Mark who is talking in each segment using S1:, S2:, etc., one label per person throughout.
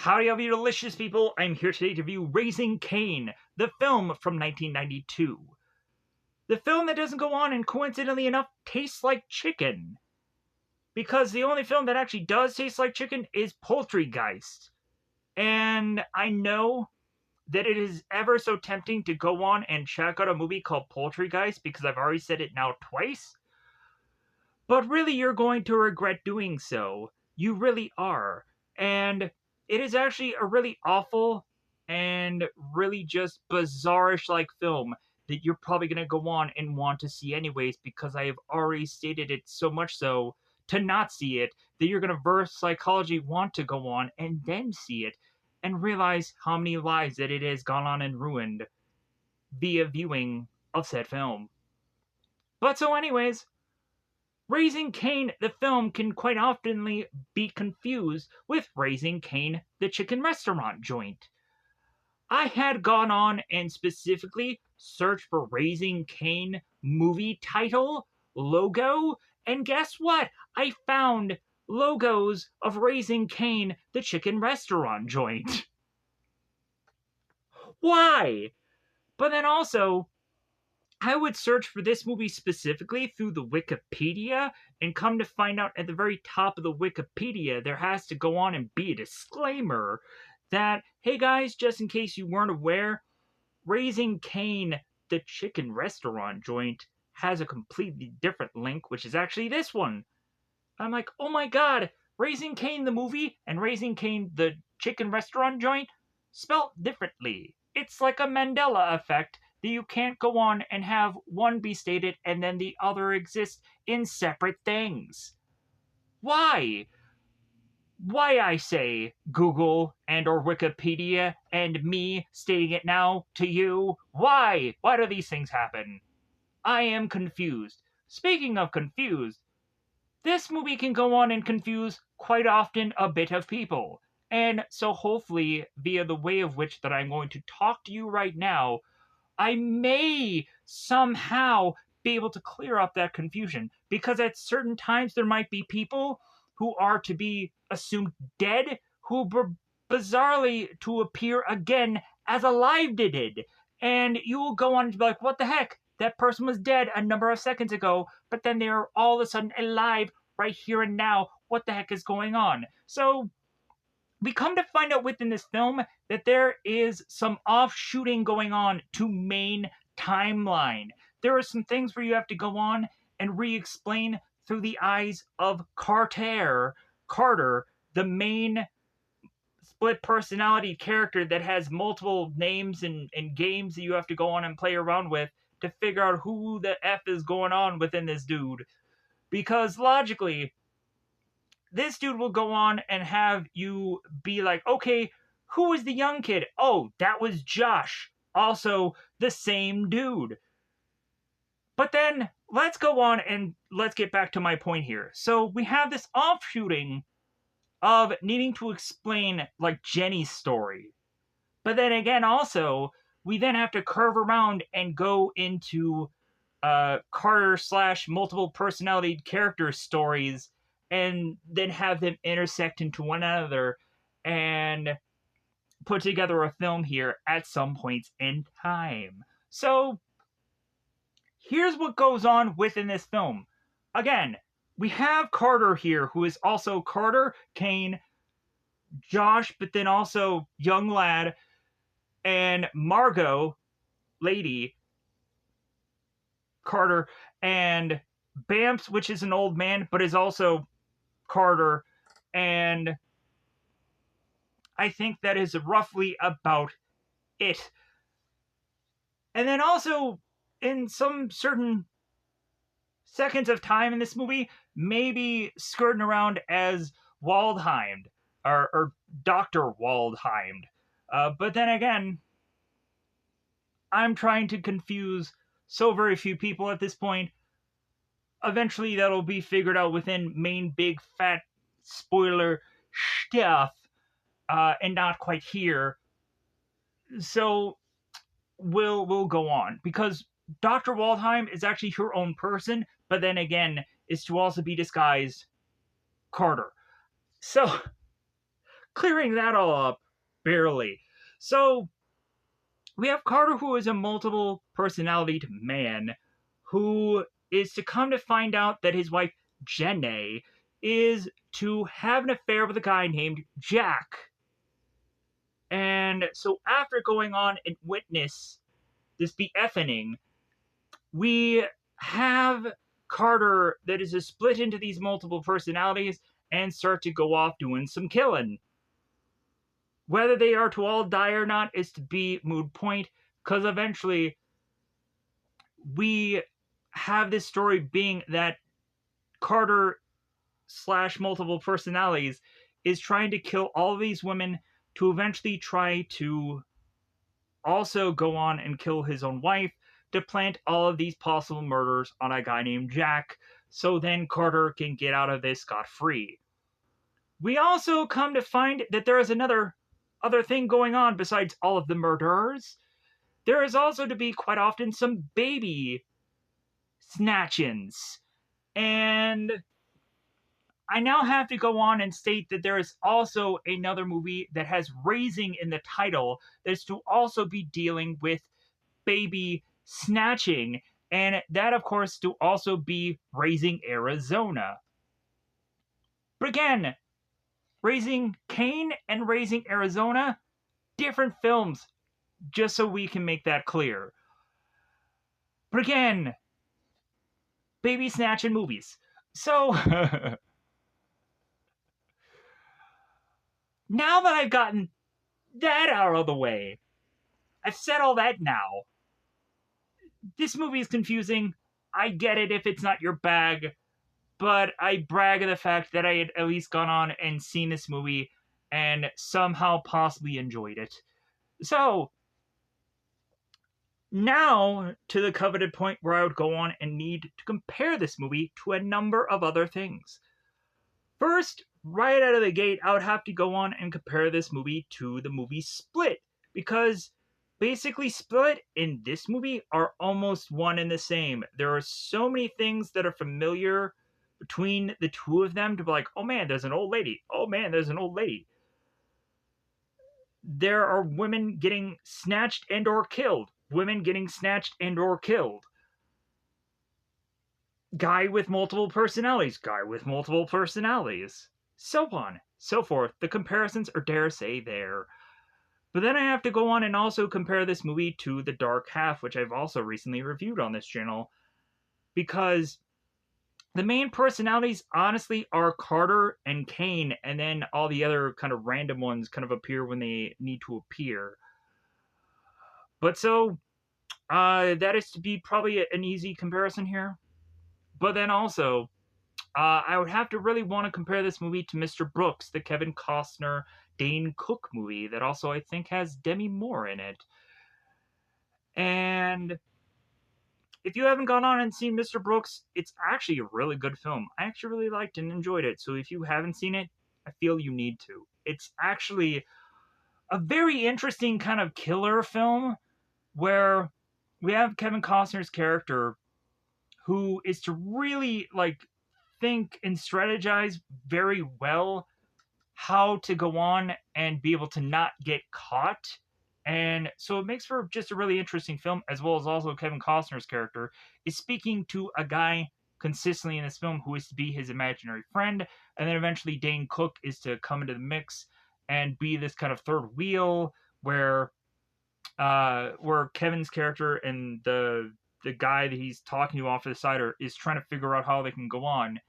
S1: Howdy, all you delicious people. I'm here today to review Raising Cain, the film from 1992. The film that doesn't go on and, coincidentally enough, tastes like chicken. Because the only film that actually does taste like chicken is Poultrygeist. And I know that it is ever so tempting to go on and check out a movie called Poultrygeist because I've already said it now twice. But really, you're going to regret doing so. You really are. And it is actually a really awful and really just bizarrish like film that you're probably going to go on and want to see anyways, because I have already stated it so much so to not see it that you're going to verse psychology want to go on and then see it and realize how many lives that it has gone on and ruined via viewing of said film. But so anyways, Raising Cain, the film, can quite often be confused with Raising Cain, the chicken restaurant joint. I had gone on and specifically searched for Raising Cain movie title, logo, and guess what? I found logos of Raising Cain, the chicken restaurant joint. Why? But then also, I would search for this movie specifically through the Wikipedia, and come to find out at the very top of the Wikipedia, there has to go on and be a disclaimer that, hey guys, just in case you weren't aware, Raising Cain, the chicken restaurant joint, has a completely different link, which is actually this one. I'm like, oh my god, Raising Cain the movie and Raising Cain the chicken restaurant joint, spelt differently. It's like a Mandela effect that you can't go on and have one be stated and then the other exist in separate things. Why? Why, I say, Google and or Wikipedia and me stating it now to you? Why? Why do these things happen? I am confused. Speaking of confused, this movie can go on and confuse quite often a bit of people. And so hopefully, via the way of which that I'm going to talk to you right now, I may somehow be able to clear up that confusion, because at certain times there might be people who are to be assumed dead who bizarrely to appear again as alive did. And you will go on to be like, what the heck? That person was dead a number of seconds ago, but then they're all of a sudden alive right here and now. What the heck is going on? So we come to find out within this film that there is some offshooting going on to main timeline. There are some things where you have to go on and re-explain through the eyes of Carter, the main split personality character that has multiple names and games that you have to go on and play around with to figure out who the F is going on within this dude. Because logically, this dude will go on and have you be like, okay, who was the young kid? Oh, that was Josh. Also the same dude. But then let's go on and let's get back to my point here. So we have this offshooting of needing to explain like Jenny's story. But then again, also, we then have to curve around and go into Carter / multiple personality character stories and then have them intersect into one another and put together a film here at some points in time. So here's what goes on within this film. Again, we have Carter here, who is also Carter, Cain, Josh, but then also young lad, and Margot, lady, Carter, and Bamps, which is an old man, but is also Carter, and I think that is roughly about it. And then also, in some certain seconds of time in this movie, maybe skirting around as Waldheim, or Dr. Waldheim. But then again, I'm trying to confuse so very few people at this point. Eventually that'll be figured out within main big fat spoiler stuff, and not quite here. So we'll go on, because Dr. Waldheim is actually her own person, but then again is to also be disguised Carter. So Clearing that all up, barely. So we have Carter, who is a multiple personality man, who is to come to find out that his wife, Jenny, is to have an affair with a guy named Jack. And so after going on and witness this beeffing, we have Carter that is split into these multiple personalities and start to go off doing some killing. Whether they are to all die or not is to be moot point, because eventually we have this story being that Carter slash multiple personalities is trying to kill all these women to eventually try to also go on and kill his own wife to plant all of these possible murders on a guy named Jack, so then Carter can get out of this scot-free. We also come to find that there is another other thing going on besides all of the murderers. There is also to be quite often some baby snatchings. And I now have to go on and state that there is also another movie that has raising in the title that's to also be dealing with baby snatching, and that, of course, to also be Raising Arizona. But again, Raising Cain and Raising Arizona, different films, just so we can make that clear. But again, baby snatching movies. So, now that I've gotten that out of the way, I've said all that now. This movie is confusing. I get it if it's not your bag, but I brag of the fact that I had at least gone on and seen this movie and somehow possibly enjoyed it. So, now to the coveted point where I would go on and need to compare this movie to a number of other things. First, right out of the gate, I would have to go on and compare this movie to the movie Split, because basically Split and this movie are almost one and the same. There are so many things that are familiar between the two of them to be like, oh man, there's an old lady. Oh man, there's an old lady. There are women getting snatched and or killed. Women getting snatched and or killed. Guy with multiple personalities. Guy with multiple personalities. So on, so forth. The comparisons are, dare say, there. But then I have to go on and also compare this movie to The Dark Half, which I've also recently reviewed on this channel, because the main personalities, honestly, are Carter and Cain, and then all the other kind of random ones kind of appear when they need to appear. But so, that is to be probably an easy comparison here. But then also, I would have to really want to compare this movie to Mr. Brooks, the Kevin Costner, Dane Cook movie that also I think has Demi Moore in it. And if you haven't gone on and seen Mr. Brooks, it's actually a really good film. I actually really liked and enjoyed it. So if you haven't seen it, I feel you need to. It's actually a very interesting kind of killer film where we have Kevin Costner's character who is to really think and strategize very well how to go on and be able to not get caught. And so it makes for just a really interesting film, as well as also Kevin Costner's character is speaking to a guy consistently in this film who is to be his imaginary friend. And then eventually Dane Cook is to come into the mix and be this kind of third wheel where Kevin's character and the guy that he's talking to off to the side is trying to figure out how they can go on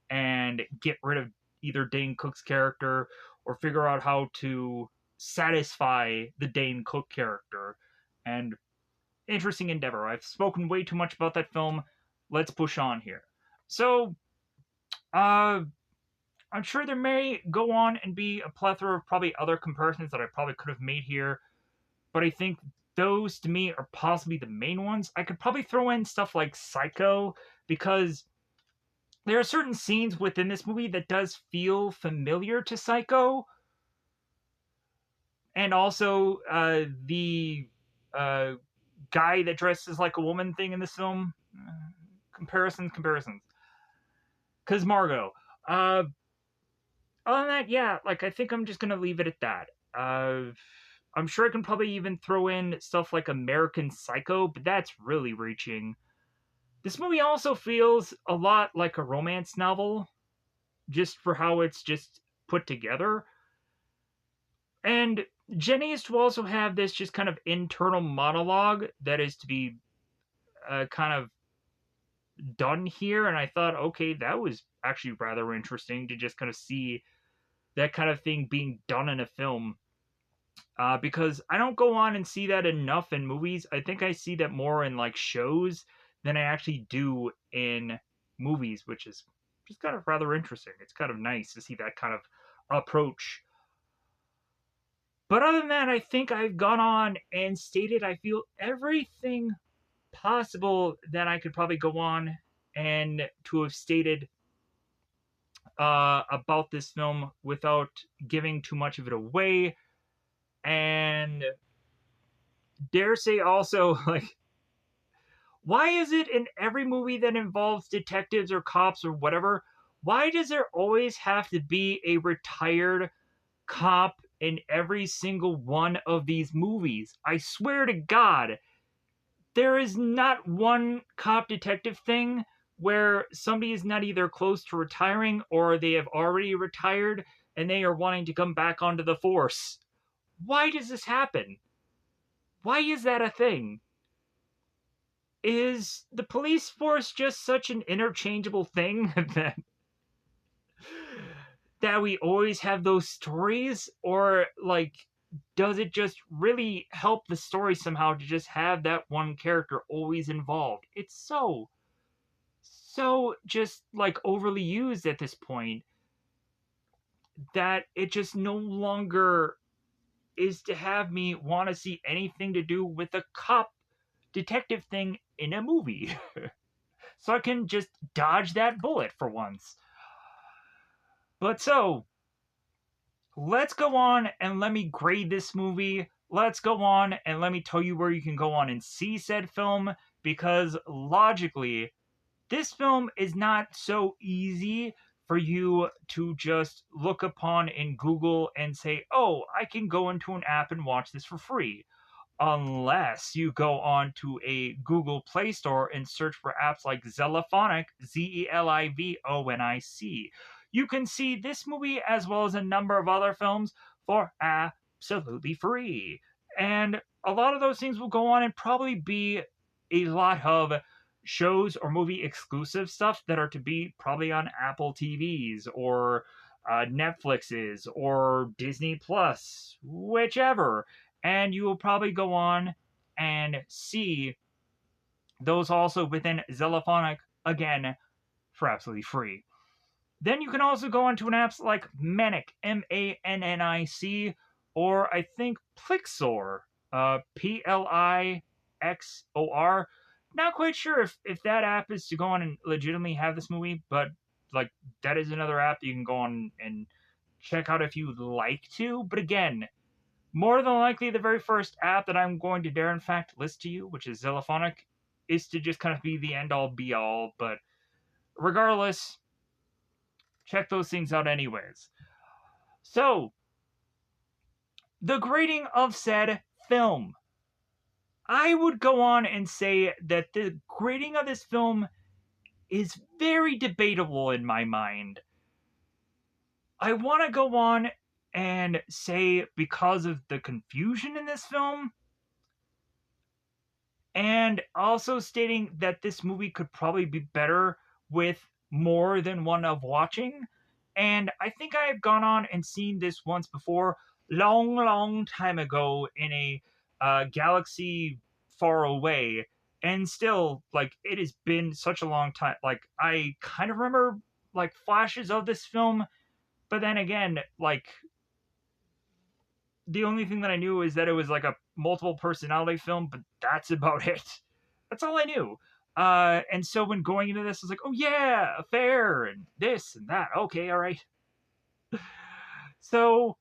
S1: and get rid of either Dane Cook's character or figure out how to satisfy the Dane Cook character. And interesting endeavor. I've spoken way too much about that film. Let's push on here. So, I'm sure there may go on and be a plethora of probably other comparisons that I probably could have made here, but I think those to me are possibly the main ones. I could probably throw in stuff like Psycho, because there are certain scenes within this movie that does feel familiar to Psycho. And also the guy that dresses like a woman thing in this film. Comparisons. Because Margot. other than that, yeah, like I think I'm just gonna leave it at that. I'm sure I can probably even throw in stuff like American Psycho, but that's really reaching. This movie also feels a lot like a romance novel, just for how it's just put together. And Jenny is to also have this just kind of internal monologue that is to be kind of done here. And I thought, okay, that was actually rather interesting to just kind of see that kind of thing being done in a film. Because I don't go on and see that enough in movies. I think I see that more in like shows than I actually do in movies, which is just kind of rather interesting. It's kind of nice to see that kind of approach. But other than that, I think I've gone on and stated I feel everything possible that I could probably go on and to have stated about this film without giving too much of it away. And dare say also, like, why is it in every movie that involves detectives or cops or whatever, why does there always have to be a retired cop in every single one of these movies? I swear to God, there is not one cop detective thing where somebody is not either close to retiring or they have already retired and they are wanting to come back onto the force. Why does this happen? Why is that a thing? Is the police force just such an interchangeable thing that we always have those stories? Or, like, does it just really help the story somehow to just have that one character always involved? It's so just like overly used at this point that it just no longer is to have me want to see anything to do with a cop detective thing in a movie. So I can just dodge that bullet for once. But so, let's go on and let me grade this movie. Let's go on and let me tell you where you can go on and see said film, because logically, this film is not so easy for you to just look upon in Google and say, oh, I can go into an app and watch this for free. Unless you go on to a Google Play Store and search for apps like Zelifonic, Zelivonic. You can see this movie as well as a number of other films for absolutely free. And a lot of those things will go on and probably be a lot of shows or movie exclusive stuff that are to be probably on Apple TVs or Netflix's or Disney Plus, whichever. And you will probably go on and see those also within Zelifonic again for absolutely free. Then you can also go onto an apps like Manic, Mannic, or I think Plixor, Plixor. Not quite sure if that app is to go on and legitimately have this movie, but like that is another app that you can go on and check out if you'd like to. But again, more than likely, the very first app that I'm going to dare in fact list to you, which is Zelifonic, is to just kind of be the end all be all. But regardless, check those things out anyways. So, the grading of said film. I would go on and say that the grading of this film is very debatable in my mind. I want to go on and say because of the confusion in this film, and also stating that this movie could probably be better with more than one of watching. And I think I have gone on and seen this once before, long time ago in a galaxy far away. And still, like, it has been such a long time. Like, I kind of remember, like, flashes of this film, but then again, like, the only thing that I knew is that it was like a multiple personality film, but that's about it. That's all I knew. And so when going into this, I was like, oh yeah, a fair and this and that. Okay, all right. So,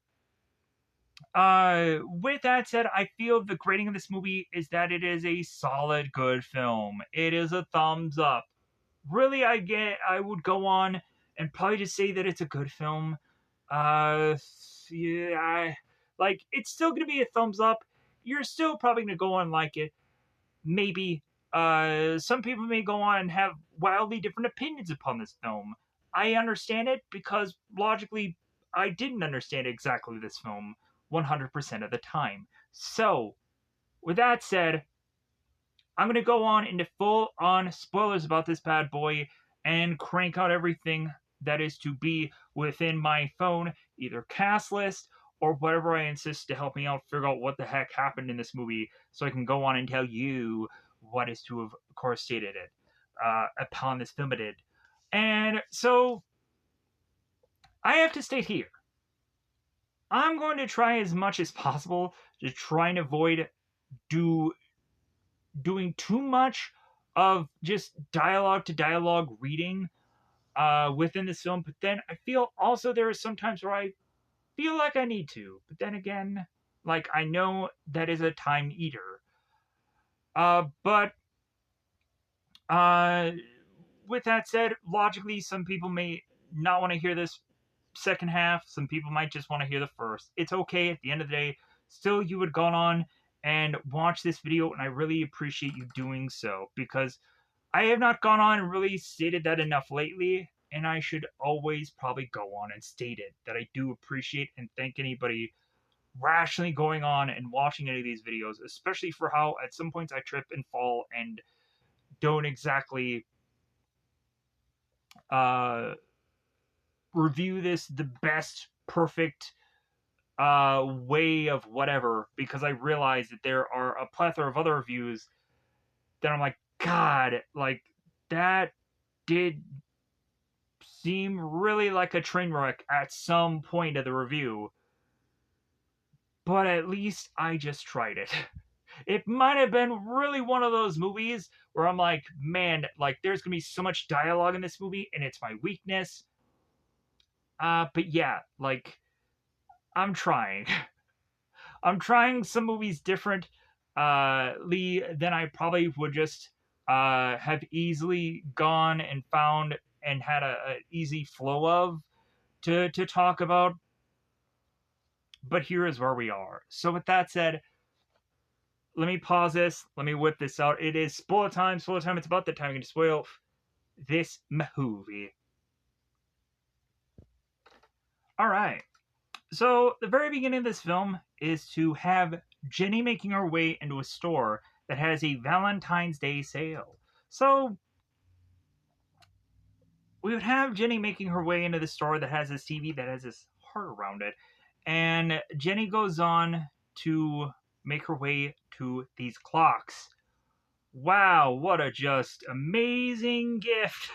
S1: with that said, I feel the grading of this movie is that it is a solid, good film. It is a thumbs up. Really, I would go on and probably just say that it's a good film. Uh, yeah, like it's still gonna be a thumbs up. You're still probably gonna go on and like it. Maybe. Some people may go on and have wildly different opinions upon this film. I understand it because logically, I didn't understand exactly this film 100% of the time. So, with that said, I'm going to go on into full on spoilers about this bad boy and crank out everything that is to be within my phone, either cast list or whatever I insist to help me out figure out what the heck happened in this movie so I can go on and tell you what is to have, of course, stated it upon this film did. And so I have to state here I'm going to try as much as possible to try and avoid do doing too much of just dialogue to dialogue reading within this film. But then I feel also there are some times where I feel like I need to. But then again, like I know that is a time eater. But uh, with that said, logically, some people may not want to hear this second half. Some people might just want to hear the first. It's okay. At the end of the day, still, you would gone on and watch this video, and I really appreciate you doing so because I have not gone on and really stated that enough lately, and I should always probably go on and state it that I do appreciate and thank anybody rationally going on and watching any of these videos, especially for how at some points I trip and fall and don't exactly uh, review this the best perfect way of whatever because I realize that there are a plethora of other reviews that I'm like, God, like that did seem really like a train wreck at some point of the review. But at least I just tried it. It might have been really one of those movies where I'm like, man, like there's gonna be so much dialogue in this movie and it's my weakness. But yeah, like I'm trying. I'm trying some movies different Lee than I probably would just have easily gone and found and had a easy flow of to talk about. But here is where we are. So with that said, let me pause this. Let me whip this out. It is spoiler time. Spoiler time. It's about that time I'm going to spoil this movie. All right. So the very beginning of this film is to have Jenny making her way into a store that has a Valentine's Day sale. So we would have Jenny making her way into the store that has this TV that has this heart around it. And Jenny goes on to make her way to these clocks. Wow, what a just amazing gift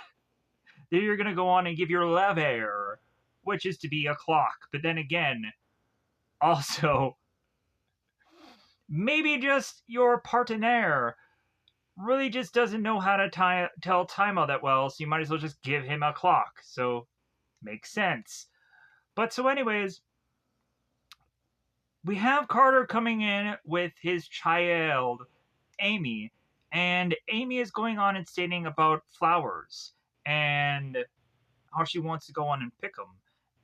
S1: that you're going to go on and give your lover, which is to be a clock. But then again, also, maybe just your partner really just doesn't know how to tell time all that well, so you might as well just give him a clock. So, makes sense. But so, anyways, we have Carter coming in with his child, Amy, and Amy is going on and stating about flowers and how she wants to go on and pick them.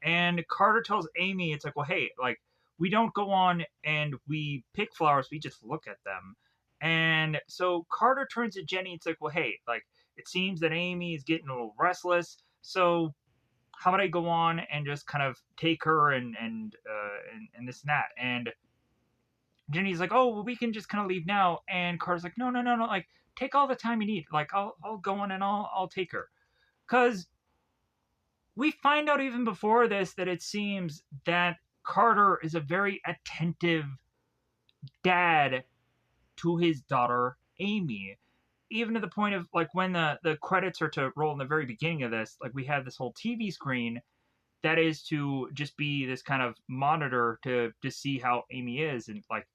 S1: And Carter tells Amy, it's like, well, hey, like, we don't go on and we pick flowers, we just look at them. And so Carter turns to Jenny, it's like, well, hey, like, it seems that Amy is getting a little restless, so how about I go on and just kind of take her and this and that. And Jenny's like, oh, well, we can just kind of leave now. And Carter's like, no, no, no, no, like, take all the time you need. Like, I'll go on and I'll take her. Because we find out even before this that it seems that Carter is a very attentive dad to his daughter, Amy. Even to the point of, like, when the credits are to roll in the very beginning of this, like, we have this whole TV screen that is to just be this kind of monitor to see how Amy is. And, like,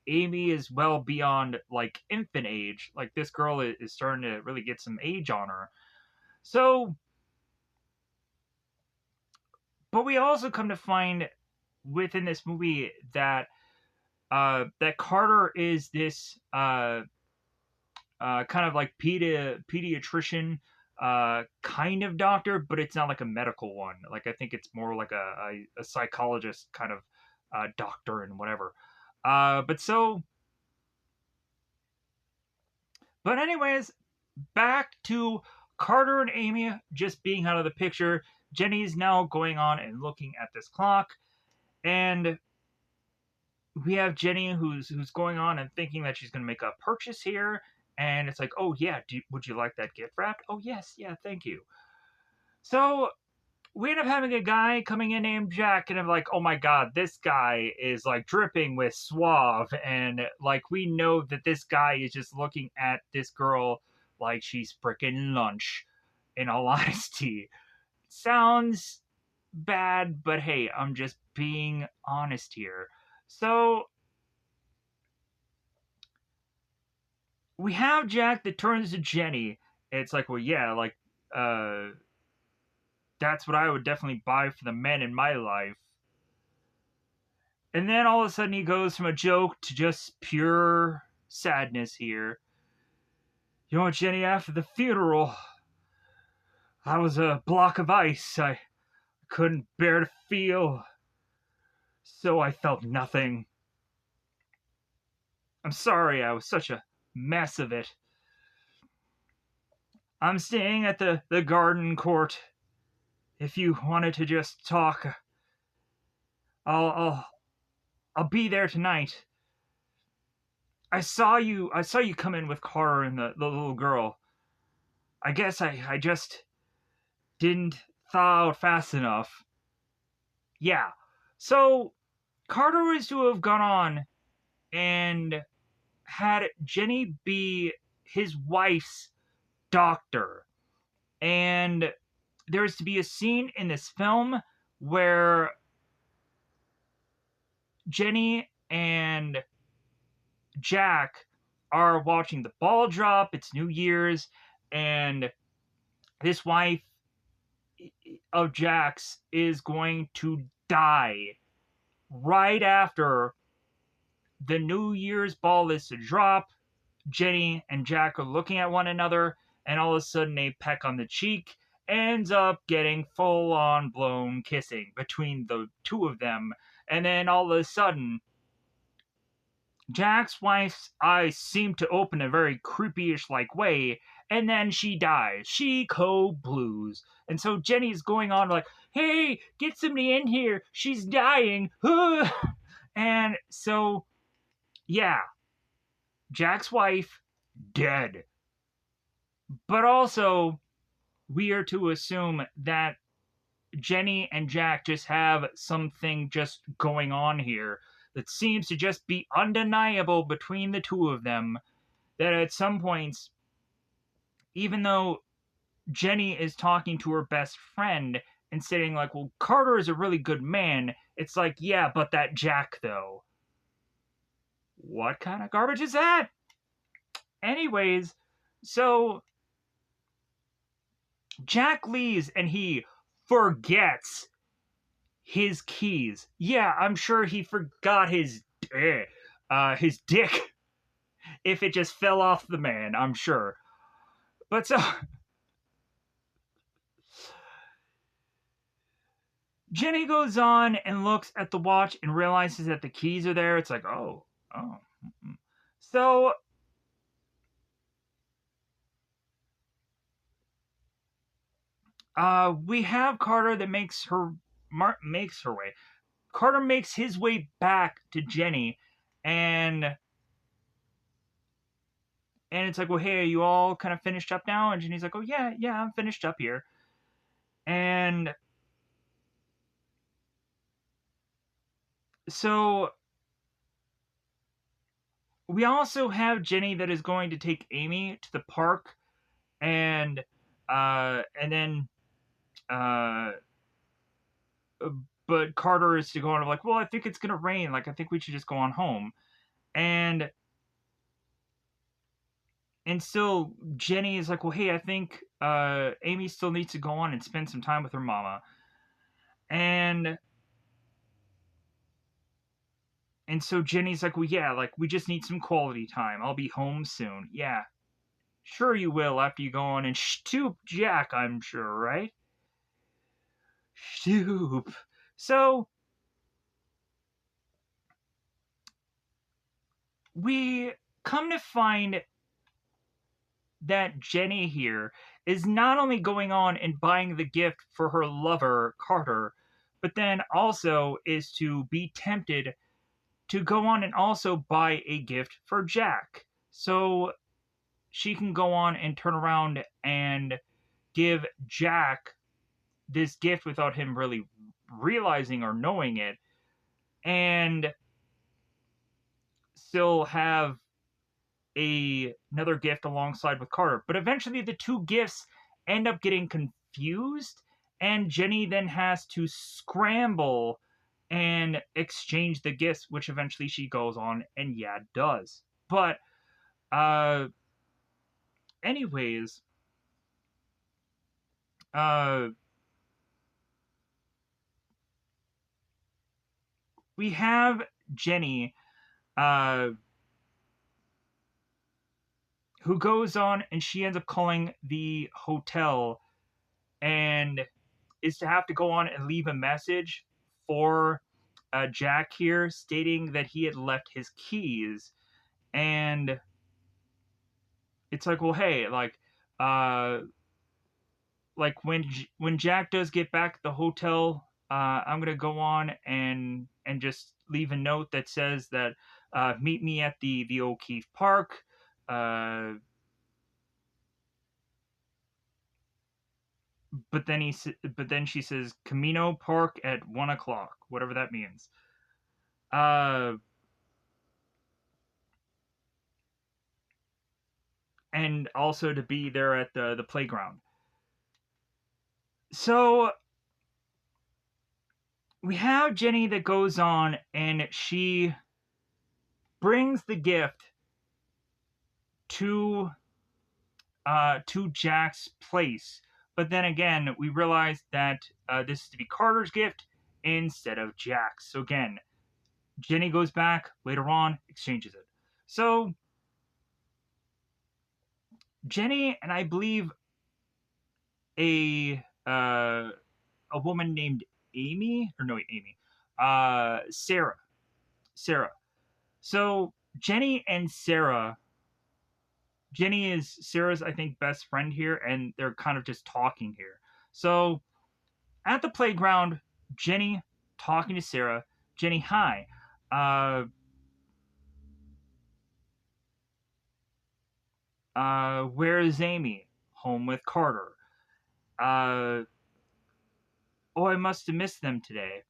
S1: Amy is well beyond, like, infant age. Like, this girl is starting to really get some age on her. So, but we also come to find within this movie that that Carter is this kind of like pediatrician kind of doctor, but it's not like a medical one. Like I think it's more like a psychologist kind of doctor and whatever. But so, but anyways, back to Carter and Amy just being out of the picture. Jenny's now going on and looking at this clock, and we have Jenny who's going on and thinking that she's going to make a purchase here, and it's like, oh yeah, would you like that gift wrapped? Oh yes, yeah, thank you. So we end up having a guy coming in named Jack, and I'm like, oh my god, this guy is like dripping with suave, and like we know that this guy is just looking at this girl like she's freaking lunch. In all honesty, sounds bad, but hey, I'm just being honest here. So we have Jack that turns to Jenny. It's like, well, yeah, like, uh, that's what I would definitely buy for the men in my life. And then all of a sudden he goes from a joke to just pure sadness here. You know what, Jenny, after the funeral, I was a block of ice. I couldn't bear to feel, so I felt nothing. I'm sorry I was such a mess of it. I'm staying at the garden court. If you wanted to just talk, I'll I'll I'll be there tonight. I saw you come in with Carter and the little girl. I guess I just didn't thaw out fast enough. Yeah. So Carter was to have gone on and had Jenny be his wife's doctor. And there's to be a scene in this film where Jenny and Jack are watching the ball drop. It's New Year's, and this wife of Jack's is going to die right after the New Year's ball is to drop. Jenny and Jack are looking at one another, and all of a sudden a peck on the cheek ends up getting full on blown kissing between the two of them. And then all of a sudden, Jack's wife's eyes seem to open a very creepyish like way, and then she dies. She cold blues. And so Jenny's going on like, hey, get somebody in here. She's dying. And so, yeah, Jack's wife, dead. But also, we are to assume that Jenny and Jack just have something just going on here that seems to just be undeniable between the two of them. That at some points, even though Jenny is talking to her best friend and saying, like, well, Carter is a really good man, it's like, yeah, but that Jack, though. What kind of garbage is that? Anyways, so Jack leaves and he forgets his keys. Yeah, I'm sure he forgot his dick if it just fell off the man, I'm sure. But so Jenny goes on and looks at the watch and realizes that the keys are there. It's like, oh. So we have Carter that makes her way. Carter makes his way back to Jenny, and it's like, well, hey, are you all kind of finished up now? And Jenny's like, oh yeah, I'm finished up here. And so we also have Jenny that is going to take Amy to the park, and then uh but Carter is to go on like, well, I think it's gonna rain, like I think we should just go on home. And still Jenny is like, well, hey, I think Amy still needs to go on and spend some time with her mama. And so Jenny's like, well, yeah, like we just need some quality time. I'll be home soon. Yeah. Sure you will after you go on and stoop Jack, I'm sure, right? Stoop. So, we come to find that Jenny here is not only going on and buying the gift for her lover, Carter, but then also is to be tempted to go on and also buy a gift for Jack. So she can go on and turn around and give Jack this gift without him really realizing or knowing it, and still have another gift alongside with Carter. But eventually the two gifts end up getting confused, and Jenny then has to scramble and exchange the gifts, which eventually she goes on and yeah does. But uh anyways, uh we have Jenny uh who goes on and she ends up calling the hotel and is to have to go on and leave a message for Jack here stating that he had left his keys. And it's like, well, hey, uh, like when Jack does get back at the hotel, I'm gonna go on and just leave a note that says that meet me at the O'Keefe Park. Uh, but then she says Camino Park at 1 o'clock, whatever that means. Uh, and also to be there at the playground. So we have Jenny that goes on and she brings the gift to to Jack's place. But then again, we realize that this is to be Carter's gift instead of Jack's. So again, Jenny goes back later on, exchanges it. So Jenny and I believe a a woman named Amy, or no, Amy, Sarah. Sarah. So Jenny and Sarah, Jenny is Sarah's, I think, best friend here, and they're kind of just talking here. So at the playground, Jenny talking to Sarah. Jenny, hi. Where is Amy? Home with Carter. Uh, oh, I must have missed them today.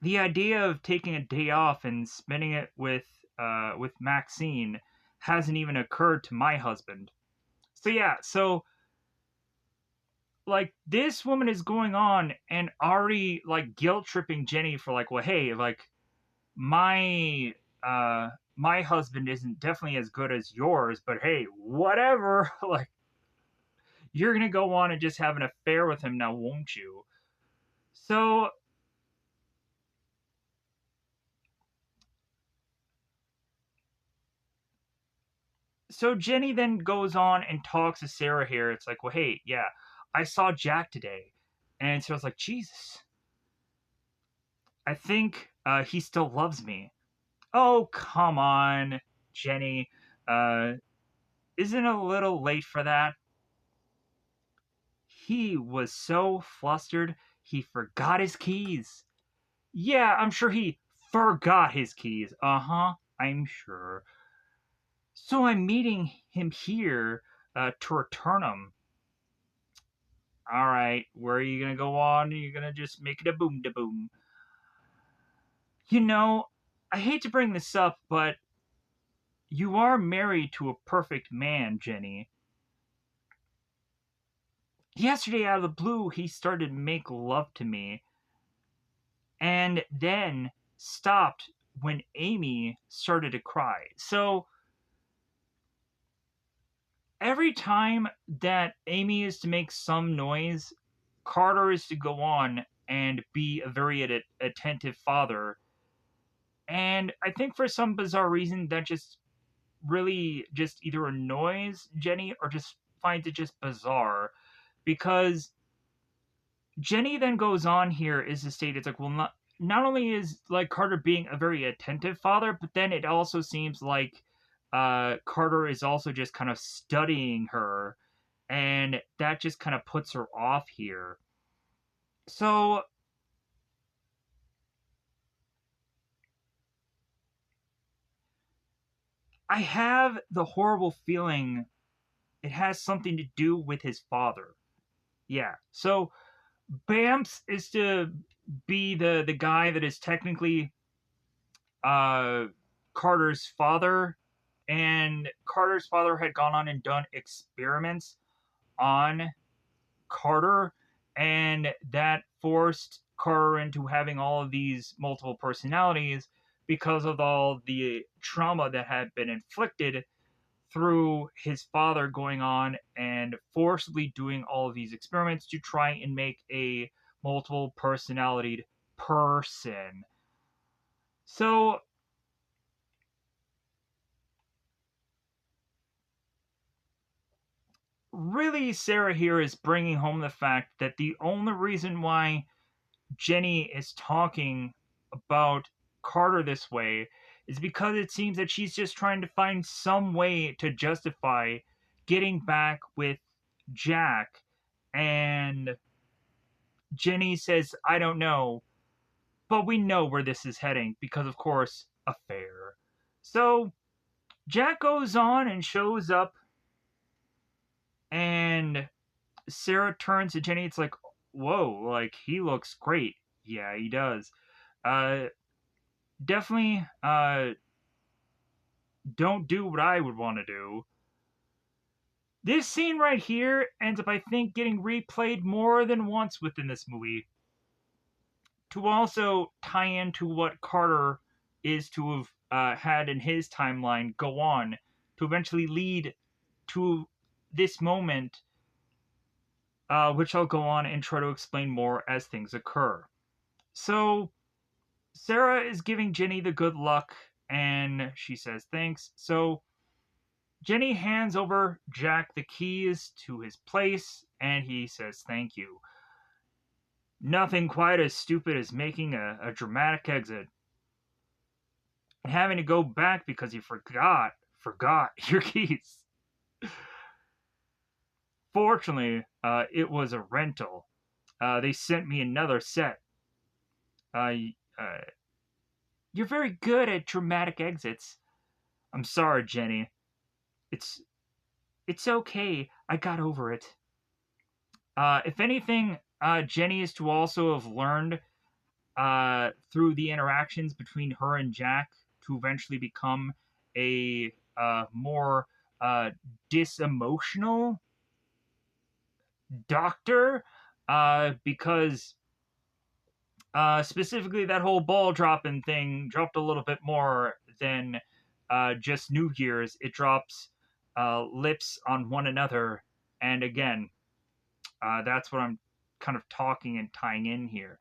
S1: The idea of taking a day off and spending it with Maxine hasn't even occurred to my husband. So yeah, so like this woman is going on and already like guilt tripping Jenny for like, well, hey, like my my husband isn't definitely as good as yours, but hey, whatever. Like you're gonna go on and just have an affair with him now, won't you? So so Jenny then goes on and talks to Sarah here. It's like, well, hey, yeah, I saw Jack today. And Sarah's like, Jesus, I think he still loves me. Oh, come on, Jenny. Uh, isn't it a little late for that? He was so flustered, he forgot his keys. Yeah, I'm sure he forgot his keys. Uh huh, I'm sure. So I'm meeting him here to return them. All right, where are you gonna go on? Are you gonna just make it a boom da boom? You know, I hate to bring this up, but you are married to a perfect man, Jenny. Yesterday, out of the blue, he started to make love to me, and then stopped when Amy started to cry. So every time that Amy is to make some noise, Carter is to go on and be a very attentive father. And I think for some bizarre reason, that just really just either annoys Jenny or just finds it just bizarre, because Jenny then goes on here is to state it's like, well, not only is like Carter being a very attentive father, but then it also seems like Carter is also just kind of studying her, and that just kind of puts her off here. So I have the horrible feeling it has something to do with his father. Yeah. So Bamps is to be the guy that is technically uh Carter's father, and Carter's father had gone on and done experiments on Carter, and that forced Carter into having all of these multiple personalities because of all the trauma that had been inflicted through his father going on and forcibly doing all of these experiments to try and make a multiple personality person. So really, Sarah here is bringing home the fact that the only reason why Jenny is talking about Carter this way is because it seems that she's just trying to find some way to justify getting back with Jack. And Jenny says, I don't know, but we know where this is heading because, of course, affair. So Jack goes on and shows up, and Sarah turns to Jenny. It's like, whoa, like, he looks great. Yeah, he does. Uh, Definitely don't do what I would want to do. This scene right here ends up, I think, getting replayed more than once within this movie to also tie into what Carter is to have had in his timeline go on to eventually lead to this moment, which I'll go on and try to explain more as things occur. So, Sarah is giving Jenny the good luck, and she says thanks. So, Jenny hands over Jack the keys to his place, and he says thank you. Nothing quite as stupid as making a dramatic exit and having to go back because you forgot your keys. Fortunately, it was a rental. They sent me another set. Uh, uh, you're very good at dramatic exits. I'm sorry, Jenny. It's it's okay. I got over it. If anything, Jenny is to also have learned through the interactions between her and Jack to eventually become a more disemotional doctor, because specifically that whole ball dropping thing dropped a little bit more than just New Year's. It drops lips on one another, and again, that's what I'm kind of talking and tying in here.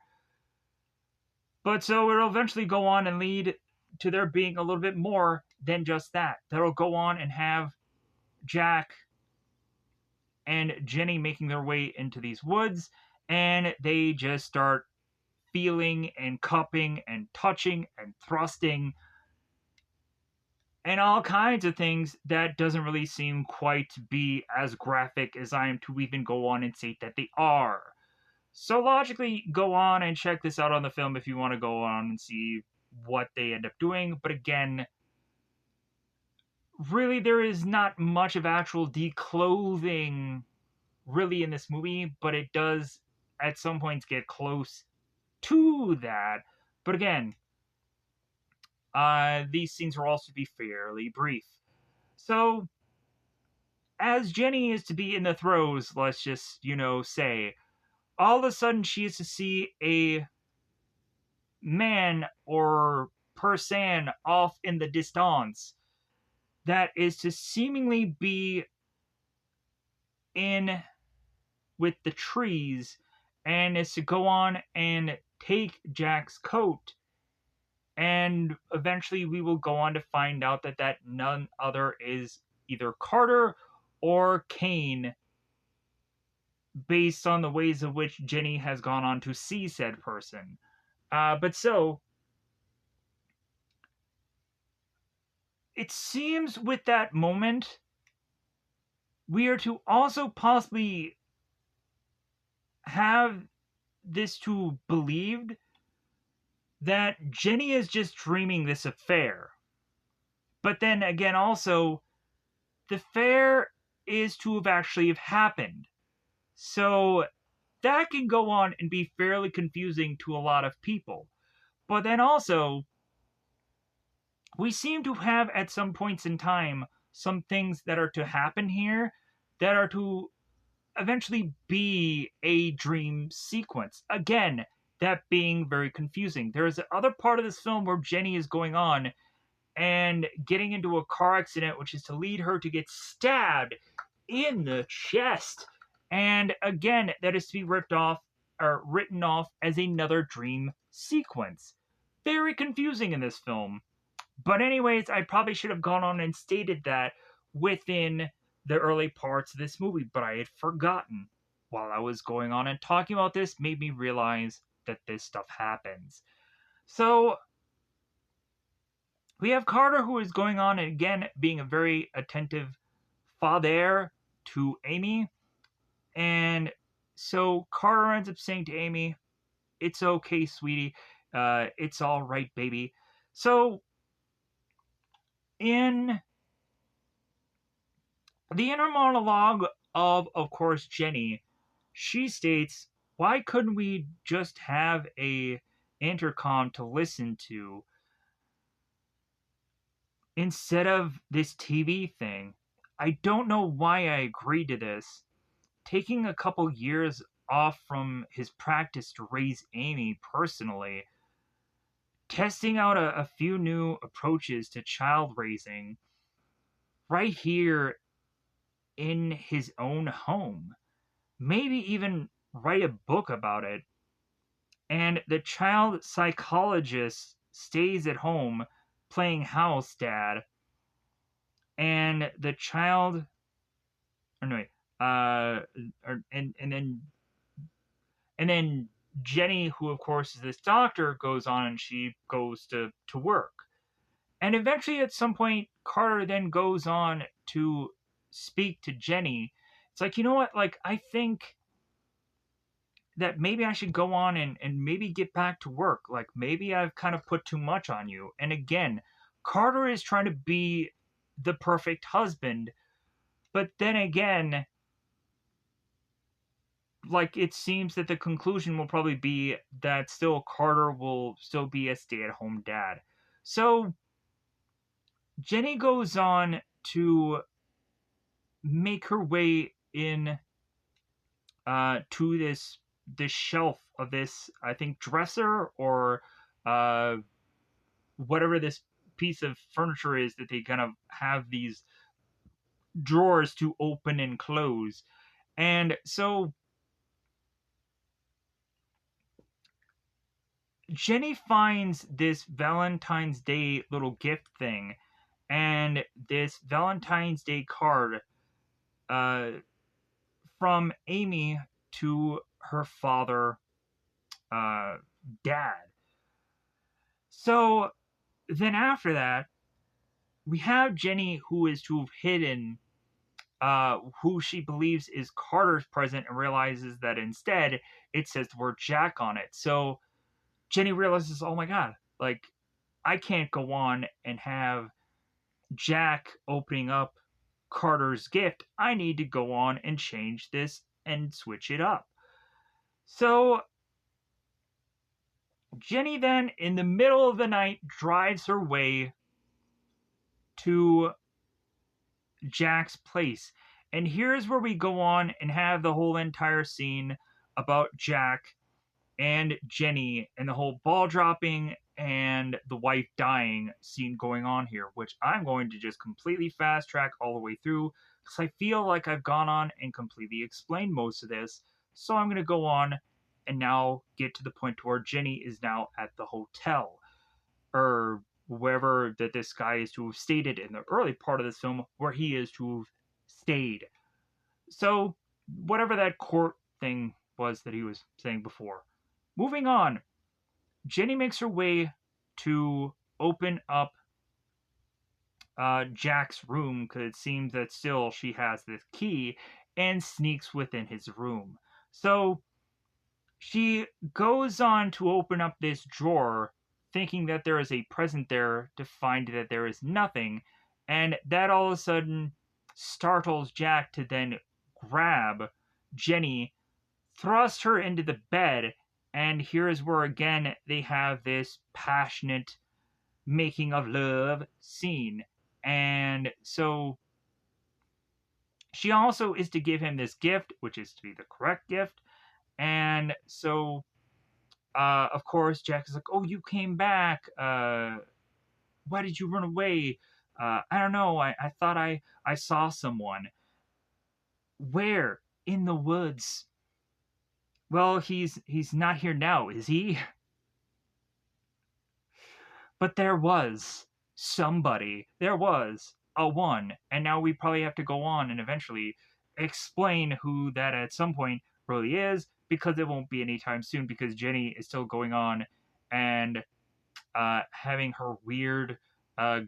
S1: But so it'll eventually go on and lead to there being a little bit more than just that. That'll go on and have Jack and Jenny making their way into these woods, and they just start feeling and cupping and touching and thrusting and all kinds of things that doesn't really seem quite to be as graphic as I am to even go on and say that they are. So logically, go on and check this out on the film if you want to go on and see what they end up doing. But again, really, there is not much of actual declothing really in this movie, but it does at some points get close to that. But again, these scenes will also be fairly brief. So, as Jenny is to be in the throes, let's just, say, all of a sudden she is to see a man or person off in the distance that is to seemingly be in with the trees and is to go on and take Jack's coat And eventually we will go on to find out that none other is either Carter or Cain, based on the ways in which Jenny has gone on to see said person. But so, it seems with that moment, we are to also possibly have this to believed that Jenny is just dreaming this affair. But then again, also, the affair is to have actually have happened. So that can go on and be fairly confusing to a lot of people. But then also, we seem to have at some points in time some things that are to happen here that are to eventually be a dream sequence. Again, that being very confusing. There is another part of this film where Jenny is going on and getting into a car accident, which is to lead her to get stabbed in the chest. And again, that is to be ripped off or written off as another dream sequence. Very confusing in this film. But anyways, I probably should have gone on and stated that within the early parts of this movie, but I had forgotten. While I was going on and talking about this, made me realize that this stuff happens. So we have Carter, who is going on and again being a very attentive father to Amy. And so Carter ends up saying to Amy, "It's okay, sweetie. It's all right, baby." So in the inner monologue of course, Jenny, she states, "Why couldn't we just have a intercom to listen to instead of this TV thing?" I don't know why I agreed to this. Taking a couple years off from his practice to raise Amy personally, testing out a few new approaches to child raising right here in his own home. Maybe even write a book about it. And the child psychologist stays at home playing house dad, and the child, or no, wait, and then Jenny, who of course is this doctor, goes on and she goes to work. And eventually, at some point, Carter then goes on to speak to Jenny. It's like, you know what? Like, I think that maybe I should go on and maybe get back to work. Like, maybe I've kind of put too much on you. And again, Carter is trying to be the perfect husband. But then again, like, it seems that the conclusion will probably be that still Carter will still be a stay at home dad. So Jenny goes on to make her way in to this shelf of this, I think, dresser or uh whatever this piece of furniture is that they kind of have these drawers to open and close. And so Jenny finds this Valentine's Day little gift thing and this Valentine's Day card uh, from Amy to her father, uh, dad. So then after that, we have Jenny, who is to have hidden who she believes is Carter's present and realizes that instead it says the word Jack on it. So Jenny realizes, oh my god, like, I can't go on and have Jack opening up Carter's gift. I need to go on and change this and switch it up. So Jenny then, in the middle of the night, drives her way to Jack's place. And here's where we go on and have the whole entire scene about Jack and Jenny and the whole ball dropping and the wife dying scene going on here, which I'm going to just completely fast track all the way through because I feel like I've gone on and completely explained most of this. So I'm going to go on and now get to the point where Jenny is now at the hotel. or wherever that this guy is to have stated in the early part of this film, where he is to have stayed. So, whatever that court thing was that he was saying before. Moving on, Jenny makes her way to open up Jack's room because it seems that still she has this key and sneaks within his room. So she goes on to open up this drawer, thinking that there is a present there, to find that there is nothing, and that all of a sudden startles Jack to then grab Jenny, thrust her into the bed, and here's where again they have this passionate making of love scene. And so she also is to give him this gift, which is to be the correct gift. And so, of course, Jack is like, "Oh, you came back. Why did you run away?" I don't know. I thought I saw someone. Where? In the woods. Well, he's not here now, is he? But there was somebody. There was a one. And now we probably have to go on and eventually explain who that at some point really is, because it won't be anytime soon, because Jenny is still going on and having her weird, uh,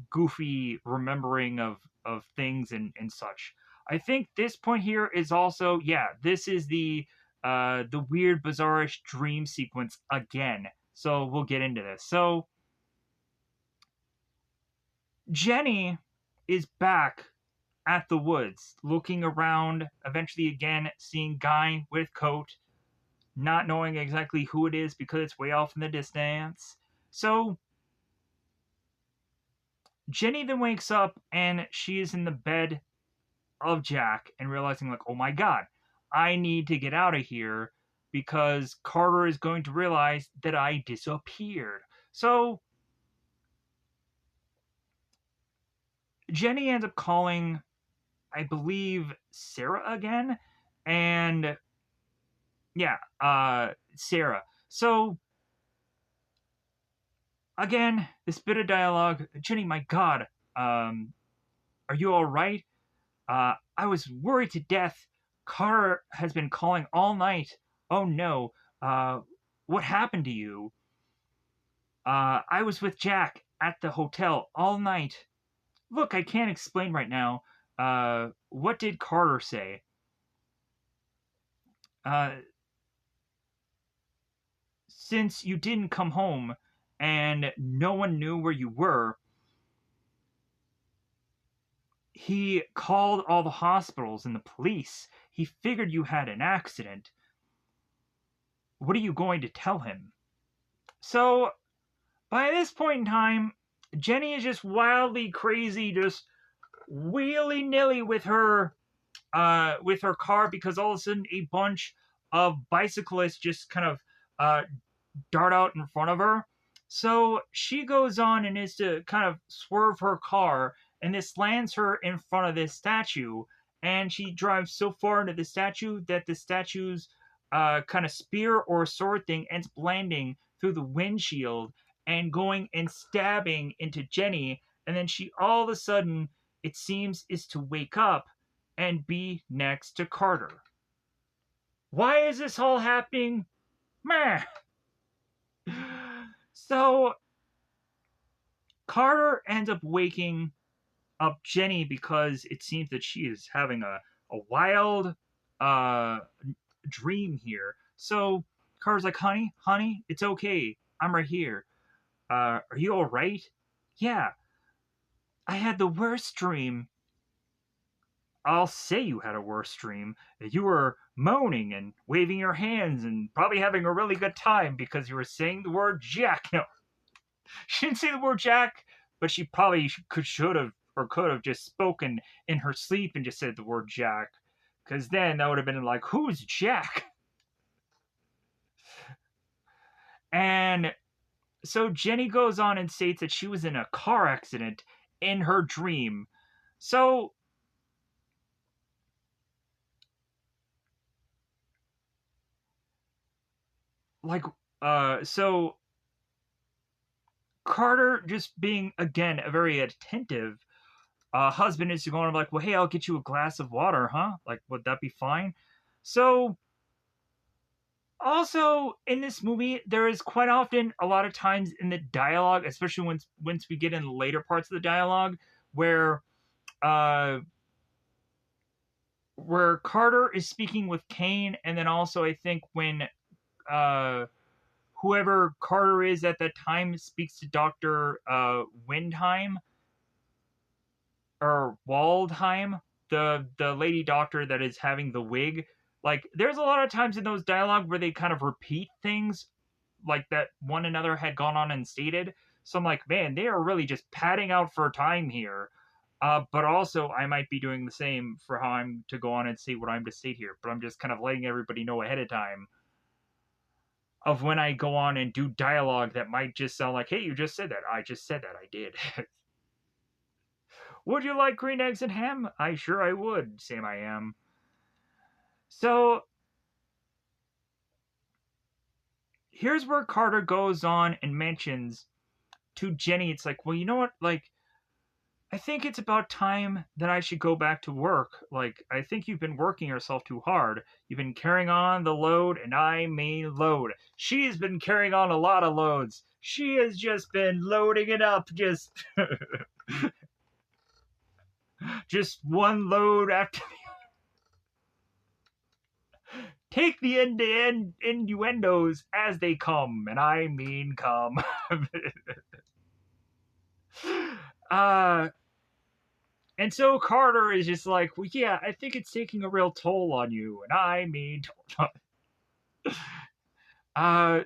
S1: goofy remembering of things and such. I think this point here is also, yeah, this is the weird bizarrish dream sequence again. So we'll get into this. So Jenny is back at the woods, looking around, eventually again seeing Guy with coat, not knowing exactly who it is because it's way off in the distance. So Jenny then wakes up and she is in the bed of Jack and realizing, like, oh my god, I need to get out of here because Carter is going to realize that I disappeared. So Jenny ends up calling, I believe, Sarah again. And yeah, Sarah. So again, this bit of dialogue, Jenny, my god, are you all right? I was worried to death. Carter has been calling all night. Oh no. What happened to you? I was with Jack at the hotel all night. Look, I can't explain right now. What did Carter say? Uh, since you didn't come home and no one knew where you were, he called all the hospitals and the police. He figured you had an accident. What are you going to tell him? So, by this point in time, Jenny is just wildly crazy, just willy nilly with her car, because all of a sudden a bunch of bicyclists just kind of dart out in front of her. So she goes on and is to kind of swerve her car, and this lands her in front of this statue. And she drives so far into the statue that the statue's kind of spear or sword thing ends landing through the windshield and going and stabbing into Jenny. And then she all of a sudden, it seems, is to wake up and be next to Carter. Why is this all happening? Meh. So Carter ends up waking up Jenny because it seems that she is having a wild uh, dream here. So Carter's like, honey, it's okay. I'm right here. Are you all right? Yeah, I had the worst dream. I'll say you had a worse dream. You were moaning and waving your hands and probably having a really good time because you were saying the word Jack. No, she didn't say the word Jack, but she probably should have or could have just spoken in her sleep and just said the word Jack. Because then that would have been like, who's Jack? And so Jenny goes on and states that she was in a car accident in her dream. So, like, so Carter just being again a very attentive husband is going to be like, well, hey, I'll get you a glass of water, huh? Like, would that be fine? So also in this movie, there is quite often a lot of times in the dialogue, especially once we get in the later parts of the dialogue, where uh where Carter is speaking with Cain, and then also I think when uh whoever Carter is at that time speaks to Doctor Windheim or Waldheim, the lady doctor that is having the wig. Like, there's a lot of times in those dialogue where they kind of repeat things like that one another had gone on and stated. So I'm like, man, they are really just padding out for time here. But also, I might be doing the same for how I'm to go on and say what I'm to state here. But I'm just kind of letting everybody know ahead of time of when I go on and do dialogue that might just sound like, hey, you just said that. I just said that. I did. Would you like green eggs and ham? I would, Sam I am. So here's where Carter goes on and mentions to Jenny, it's like, well, you know what? Like, I think it's about time that I should go back to work. Like, I think you've been working yourself too hard. You've been carrying on the load, and I mean load. She's been carrying on a lot of loads. She has just been loading it up, just one load after. Take the end-to-end innuendos as they come, and I mean come. uh, and so Carter is just like, well, yeah, I think it's taking a real toll on you, and I mean,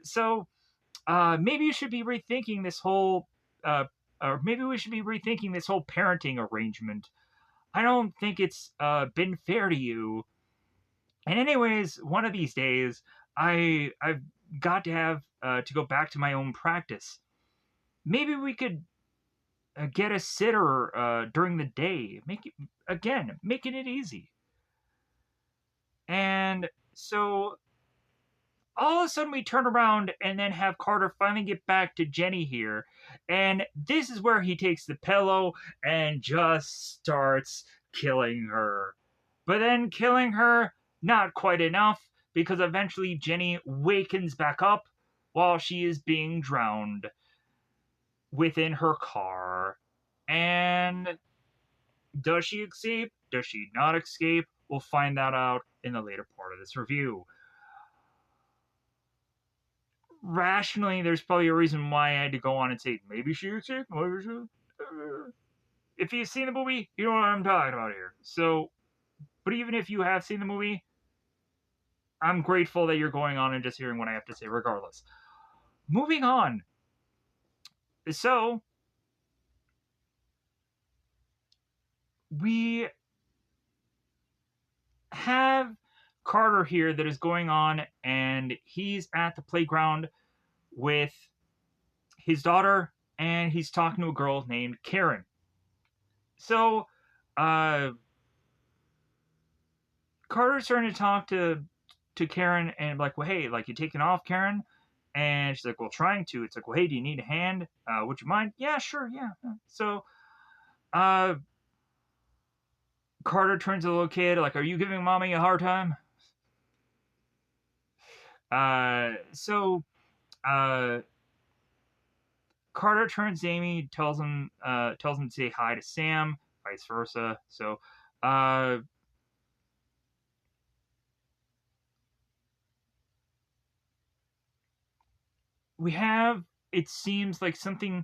S1: so maybe you should be rethinking this whole, uh, or maybe we should be rethinking this whole parenting arrangement. I don't think it's been fair to you. And anyways, one of these days, I've got to have to go back to my own practice. Maybe we could get a sitter during the day. Making it easy. And so all of a sudden we turn around and then have Carter finally get back to Jenny here. And this is where he takes the pillow and just starts killing her. But then killing her, not quite enough, because eventually Jenny wakens back up while she is being drowned within her car. And does she escape? Does she not escape? We'll find that out in the later part of this review. Rationally, there's probably a reason why I had to go on and say maybe she escaped, maybe she. If you've seen the movie, you know what I'm talking about here. So, but even if you have seen the movie, I'm grateful that you're going on and just hearing what I have to say, regardless. Moving on. So, we have Carter here that is going on, and he's at the playground with his daughter, and he's talking to a girl named Karen. So, Carter's starting to talk to Karen and like, well, hey, like, you taking off, Karen? And she's like, well, trying to. It's like, well, hey, do you need a hand? Would you mind? Yeah, sure, yeah. So, uh, Carter turns to the little kid, like, are you giving mommy a hard time? So, uh, Carter turns to Amy, tells him to say hi to Sam, vice versa. So, we have, it seems like something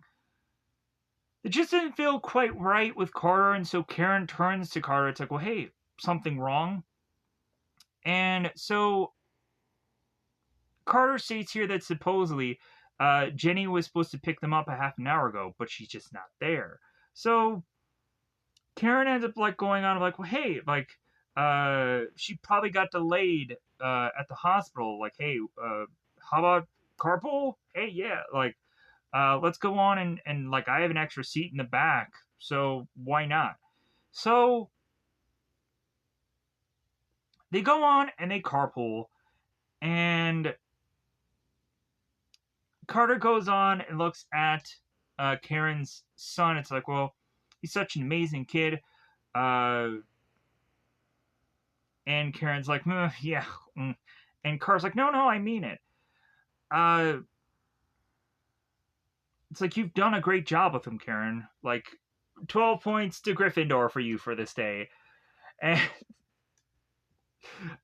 S1: it just didn't feel quite right with Carter, and so Karen turns to Carter. It's like, well, hey, something wrong? And so Carter states here that supposedly Jenny was supposed to pick them up a half an hour ago, but she's just not there. So Karen ends up like going on like, well, hey, like she probably got delayed at the hospital. Like, hey, how about carpool? Hey, yeah, like let's go on and like I have an extra seat in the back, so why not? So they go on and they carpool, and Carter goes on and looks at Karen's son. It's like, well, he's such an amazing kid. Uh, and Karen's like, yeah. Mm. And Carter's like, no, no, I mean it. Uh, it's like, you've done a great job with him, Karen. Like, 12 points to Gryffindor for you for this day. And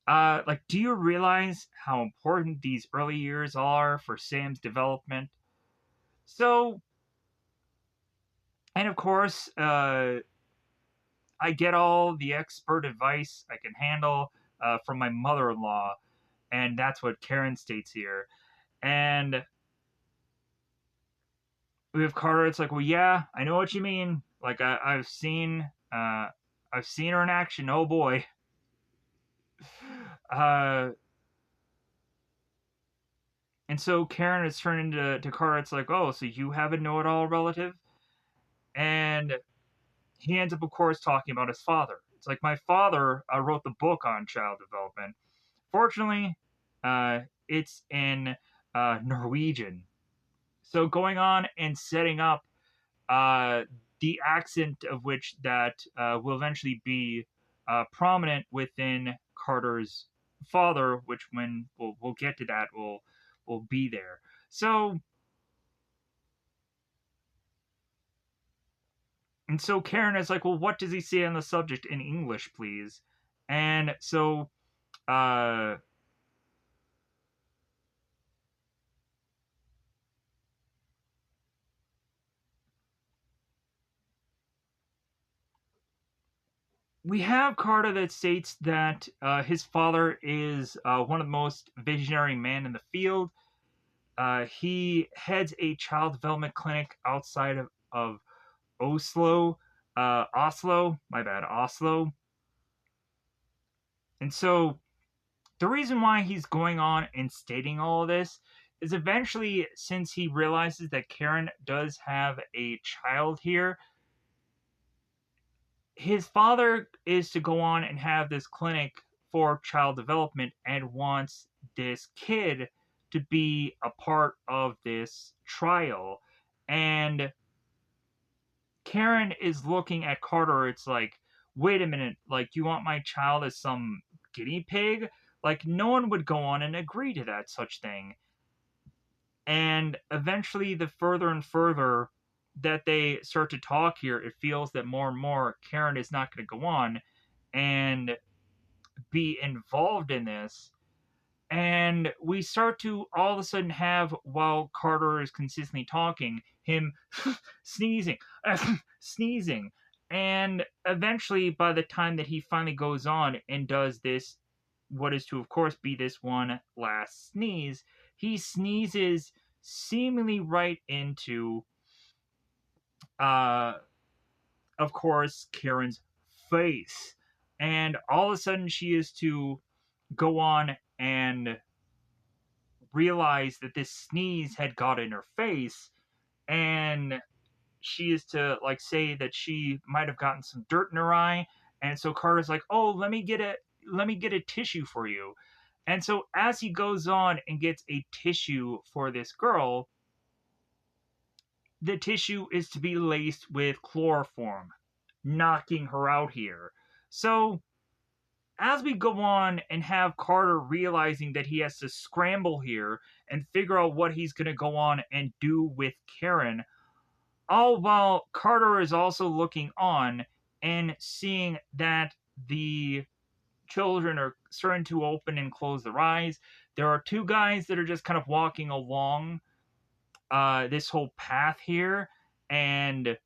S1: like, do you realize how important these early years are for Sam's development? So, and of course, I get all the expert advice I can handle from my mother-in-law, and that's what Karen states here. And we have Carter. It's like, well, yeah, I know what you mean. Like, I've seen her in action. Oh boy. Uh, and so Karen is turned into Carter. It's like, oh, so you have a know-it-all relative, and he ends up, of course, talking about his father. It's like, my father wrote the book on child development. Fortunately, it's in Norwegian. So going on and setting up uh, the accent of which that will eventually be prominent within Carter's father, which when we'll get to that will be there. So and so Karen is like, well, what does he say on the subject in English, please? And so uh, we have Carter that states that his father is one of the most visionary men in the field. He heads a child development clinic outside of Oslo, my bad, Oslo. And so the reason why he's going on and stating all of this is eventually, since he realizes that Karen does have a child here, his father is to go on and have this clinic for child development and wants this kid to be a part of this trial. And Karen is looking at Carter. It's like, wait a minute, like, you want my child as some guinea pig? Like, no one would go on and agree to that such thing. And eventually, the further and further that they start to talk here, it feels that more and more Karen is not going to go on and be involved in this. And we start to all of a sudden have, while Carter is consistently talking, him sneezing, sneezing. And eventually, by the time that he finally goes on and does this, what is to, of course, be this one last sneeze, he sneezes seemingly right into, uh, of course, Karen's face. And all of a sudden, she is to go on and realize that this sneeze had got in her face, and she is to like say that she might have gotten some dirt in her eye. And so Carter's like, oh, let me get a tissue for you. And so as he goes on and gets a tissue for this girl, the tissue is to be laced with chloroform, knocking her out here. So as we go on and have Carter realizing that he has to scramble here and figure out what he's going to go on and do with Karen, all while Carter is also looking on and seeing that the children are starting to open and close their eyes. There are two guys that are just kind of walking along this whole path here, and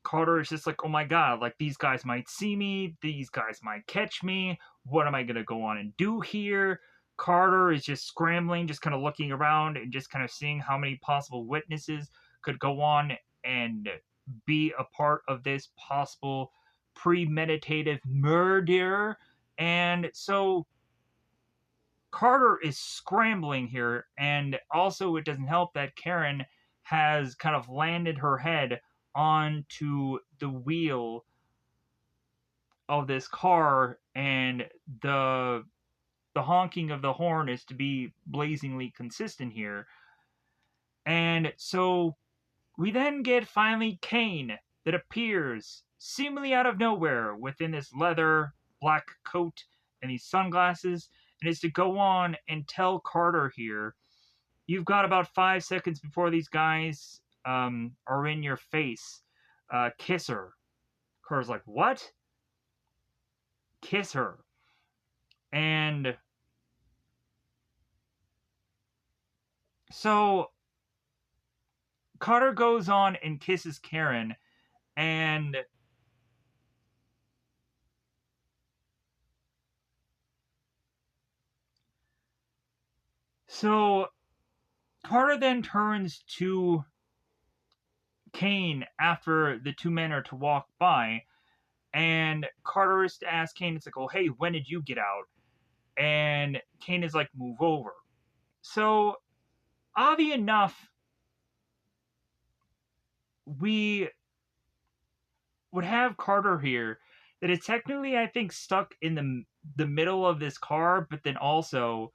S1: Carter is just like, oh my god, like these guys might see me, these guys might catch me. What am I gonna go on and do here? Carter is just scrambling, just kind of looking around and just kind of seeing how many possible witnesses could go on and be a part of this possible premeditative murder. And so Carter is scrambling here, and also it doesn't help that Karen has kind of landed her head onto the wheel of this car, and the honking of the horn is to be blazingly consistent here. And so We then get finally Cain that appears seemingly out of nowhere within this leather black coat and these sunglasses, and is to go on and tell Carter here, you've got about 5 seconds before these guys are in your face. Kiss her. Carter's like, what? Kiss her. And so Carter goes on and kisses Karen, and so Carter then turns to Cain after the two men are to walk by, and Carter is to ask Cain, it's like, oh, hey, when did you get out? And Cain is like, move over. So, oddly enough, we would have Carter here that is technically, I think, stuck in the middle of this car, but then also,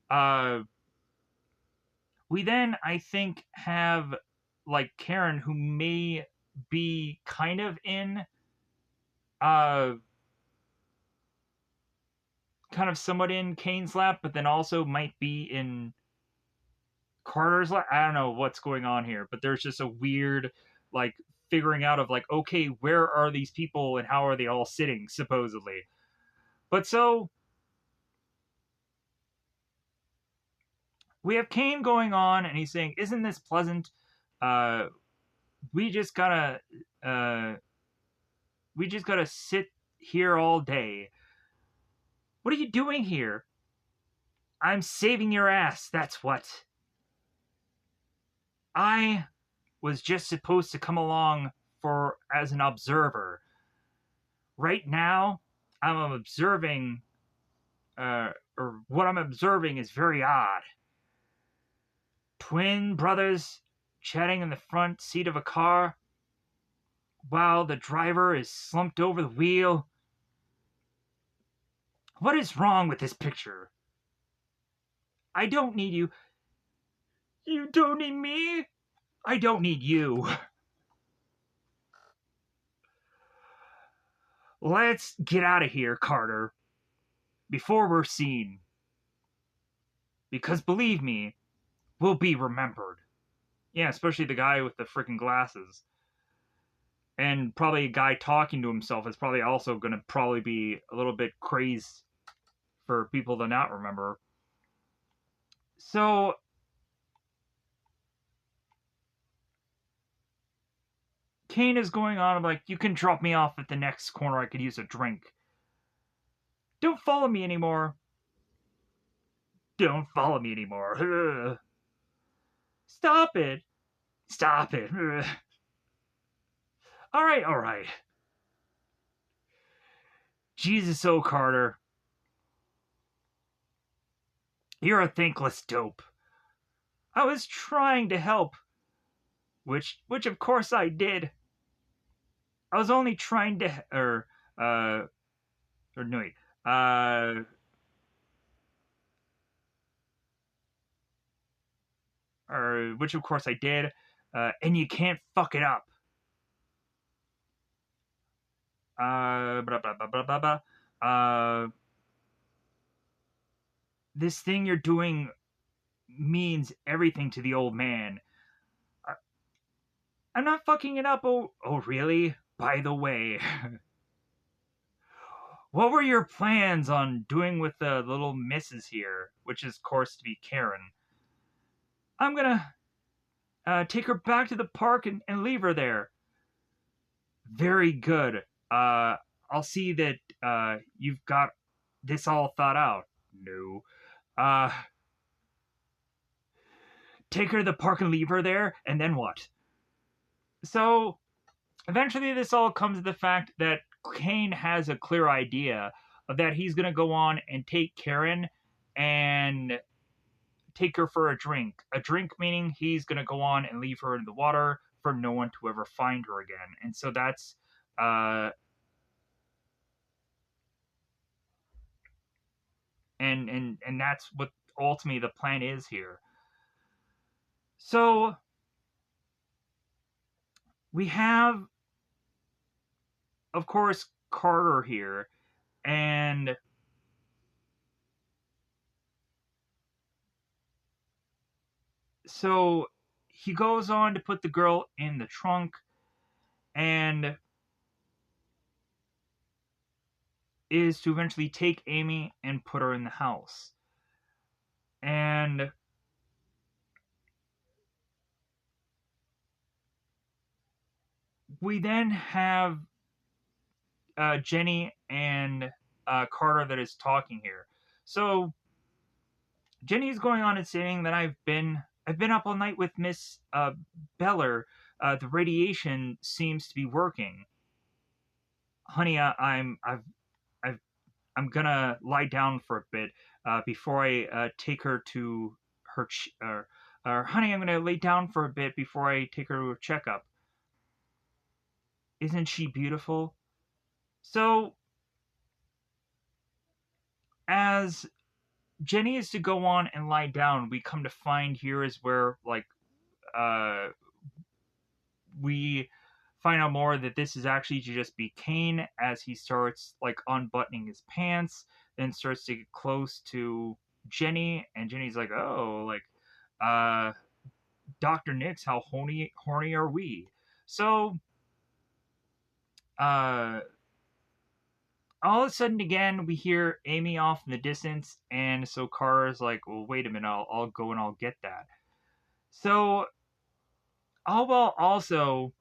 S1: uh, we then, I think, have like Karen who may be kind of in uh kind of somewhat in Kane's lap, but then also might be in Carter's lap. I don't know what's going on here, but there's just a weird like figuring out of like, okay, where are these people and how are they all sitting supposedly? But so we have Kane going on and he's saying, "Isn't this pleasant? Uh, we just gotta uh, we just gotta sit here all day. What are you doing here? I'm saving your ass. That's what. I was just supposed to come along for as an observer. Right now, I'm observing, or what I'm observing is very odd. Twin brothers chatting in the front seat of a car while the driver is slumped over the wheel. What is wrong with this picture? I don't need you. You don't need me? I don't need you. Let's get out of here, Carter, before we're seen. Because believe me, we'll be remembered. Yeah, especially the guy with the freaking glasses. And probably a guy talking to himself is probably also going to probably be a little bit crazed for people to not remember. So Kane is going on. I'm like, you can drop me off at the next corner. I could use a drink. Don't follow me anymore. Don't follow me anymore. Ugh. Stop it. Stop it. Ugh. All right, all right. Jesus, oh Carter. You're a thankless dope. I was trying to help, which of course I did. I was only trying to, or no, wait, or which of course I did, and you can't fuck it up. Blah, blah, blah, blah, blah, blah. This thing you're doing means everything to the old man. I, I'm not fucking it up. Oh, really? By the way, what were your plans on doing with the little missus here, which is, of course, to be Karen? I'm gonna take her back to the park and leave her there. Very good. I'll see that you've got this all thought out. No. Uh, take her to the park and leave her there, and then what? So, eventually, this all comes to the fact that Kane has a clear idea of that he's going to go on and take Karen and take her for a drink. A drink meaning he's going to go on and leave her in the water for no one to ever find her again. And so that's uh and that's what ultimately the plan is here. So we have, of course, Carter here, and so he goes on to put the girl in the trunk and is to eventually take Amy and put her in the house. And we then have Jenny and Carter that is talking here. So Jenny is going on and saying that I've been up all night with Miss Beller. The radiation seems to be working. Honey, I've I'm gonna lie down for a bit before I take her to her. Honey, I'm gonna lay down for a bit before I take her to a checkup. Isn't she beautiful? So as Jenny is to go on and lie down, we come to find here is where uh we find out more that this is actually to just be Cain as he starts like unbuttoning his pants, then starts to get close to Jenny, and Jenny's like, "Oh, like, uh, Doctor Nix, how horny are we?" So, uh, all of a sudden again, we hear Amy off in the distance, and so Carter's like, "Well, wait a minute, I'll go and I'll get that." So, all while also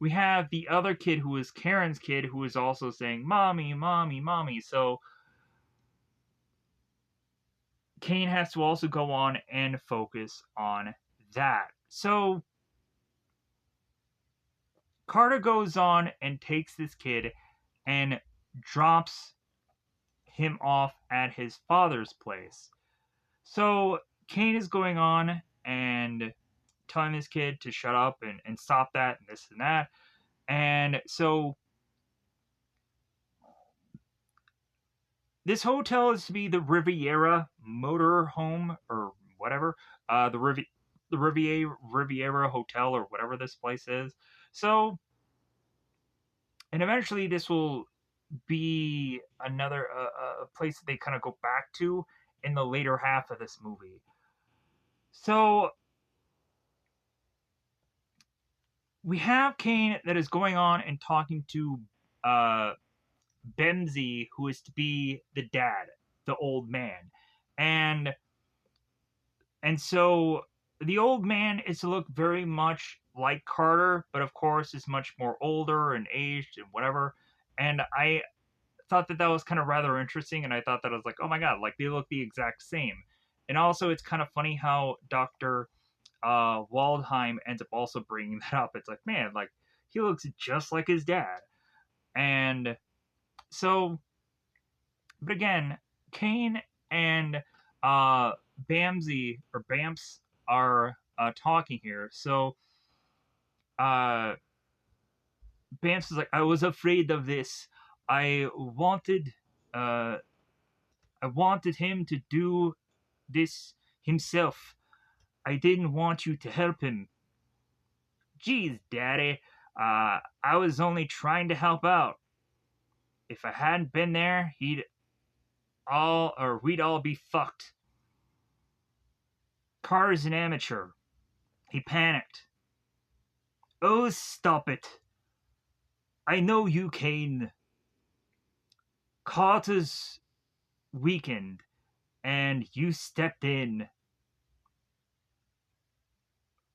S1: we have the other kid who is Karen's kid who is also saying, "Mommy, mommy, mommy." So Cain has to also go on and focus on that. So Carter goes on and takes this kid and drops him off at his father's place. So Cain is going on and telling this kid to shut up and stop that and this and that. And so this hotel is to be the Riviera Motor Home or whatever, the Riviera Hotel or whatever this place is. So, and eventually this will be another place that they kind of go back to in the later half of this movie. So we have Cain that is going on and talking to uh, Bemsy, who is to be the dad, the old man, and so the old man is to look very much like Carter, but of course is much more older and aged and whatever. And I thought that that was kind of rather interesting, and I thought that I was like, oh my god, like they look the exact same. And also, it's kind of funny how Doctor Waldheim ends up also bringing that up. It's like, man, like he looks just like his dad. And so, but again, Kane and Bamsy or Bamps are talking here. So uh, Bamps is like, I was afraid of this. I wanted, uh, I wanted him to do this himself. I didn't want you to help him. Geez, Daddy, I was only trying to help out. If I hadn't been there, we'd all be fucked. Carter's an amateur. He panicked. Oh, stop it. I know you, Cain. Carter's weakened, and you stepped in.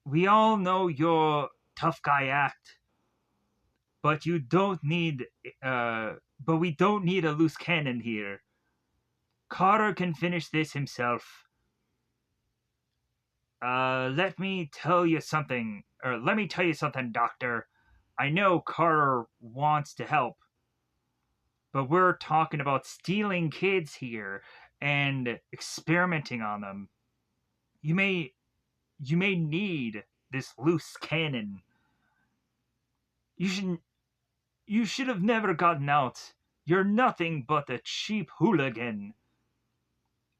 S1: We all know your tough guy act, but you don't need, but we don't need a loose cannon here. Carter can finish this himself. Let me tell you something, Doctor. I know Carter wants to help, but we're talking about stealing kids here and experimenting on them. You may need this loose cannon. You should have never gotten out. You're nothing but a cheap hooligan.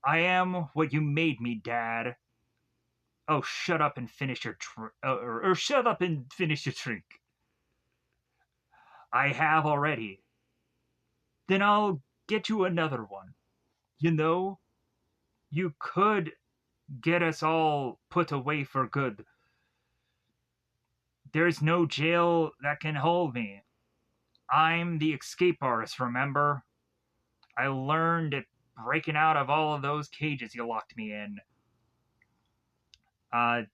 S1: I am what you made me, Dad. Oh, shut up and finish your or shut up and finish your drink. I have already. Then I'll get you another one. You know, you could get us all put away for good. There's no jail that can hold me. I'm the escape artist, remember? I learned it breaking out of all of those cages you locked me in.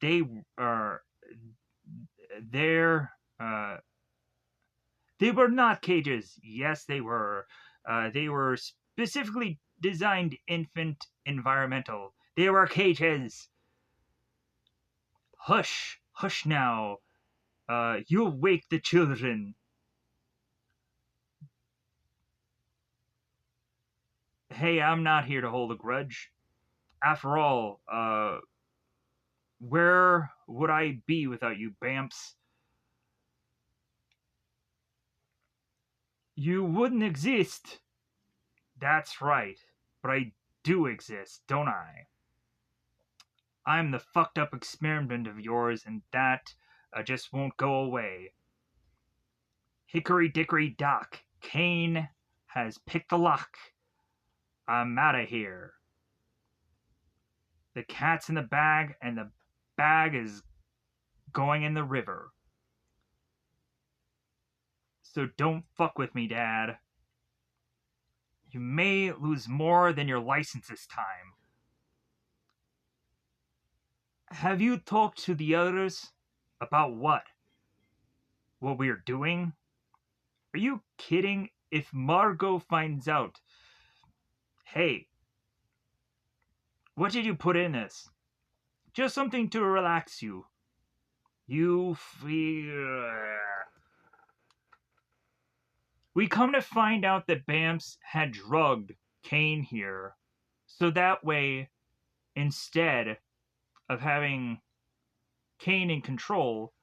S1: They are there. They were not cages. Yes, they were. They were specifically designed infant environmental. They were cages. Hush, hush now. You'll wake the children. Hey, I'm not here to hold a grudge. After all, where would I be without you, Bamps? You wouldn't exist. That's right. But I do exist, don't I? I'm the fucked up experiment of yours, and that just won't go away. Hickory dickory dock. Cain has picked the lock. I'm out of here. The cat's in the bag, and the bag is going in the river. So don't fuck with me, Dad. You may lose more than your license this time. Have you talked to the others? About what? What we're doing? Are you kidding? If Margot finds out. Hey, what did you put in this? Just something to relax you. You feel. We come to find out that Bamps had drugged Cain here. So that way, instead of having Cain in control,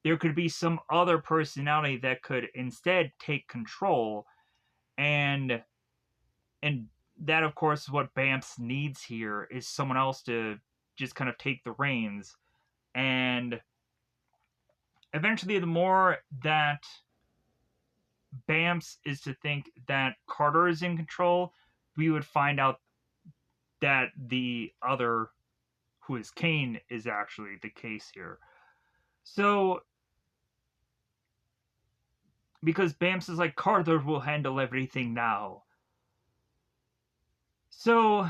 S1: there could be some other personality that could instead take control, and and that of course is what Bamps needs here, is someone else to just kind of take the reins. And eventually, the more that Bamps is to think that Carter is in control, we would find out that the other, who is Cain, is actually the case here. So, because Bamps is like, Carter will handle everything now. So,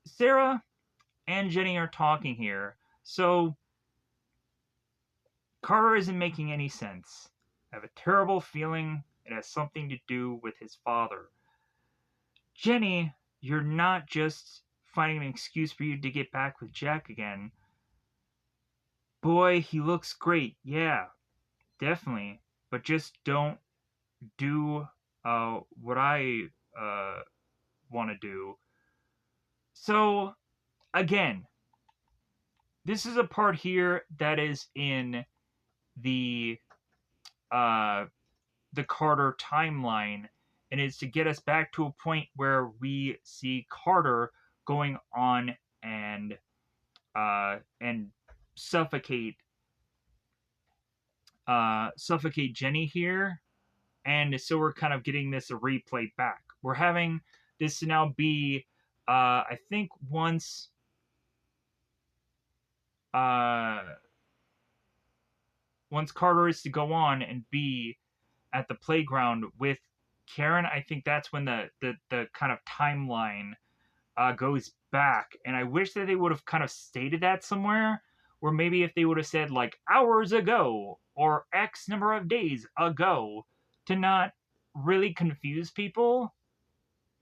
S1: Sarah and Jenny are talking here. So, Carter isn't making any sense. I have a terrible feeling it has something to do with his father. Jenny, you're not just finding an excuse for you to get back with Jack again. Boy, he looks great. Yeah, definitely. But just don't do what I want to do. So, again, this is a part here that is in the uh, the Carter timeline, and it's to get us back to a point where we see Carter going on and suffocate suffocate Jenny here. And so we're kind of getting this a replay back. We're having this to now be I think uh once Carter is to go on and be at the playground with Karen, I think that's when the kind of timeline goes back. And I wish that they would have kind of stated that somewhere, where maybe if they would have said like hours ago or X number of days ago, to not really confuse people,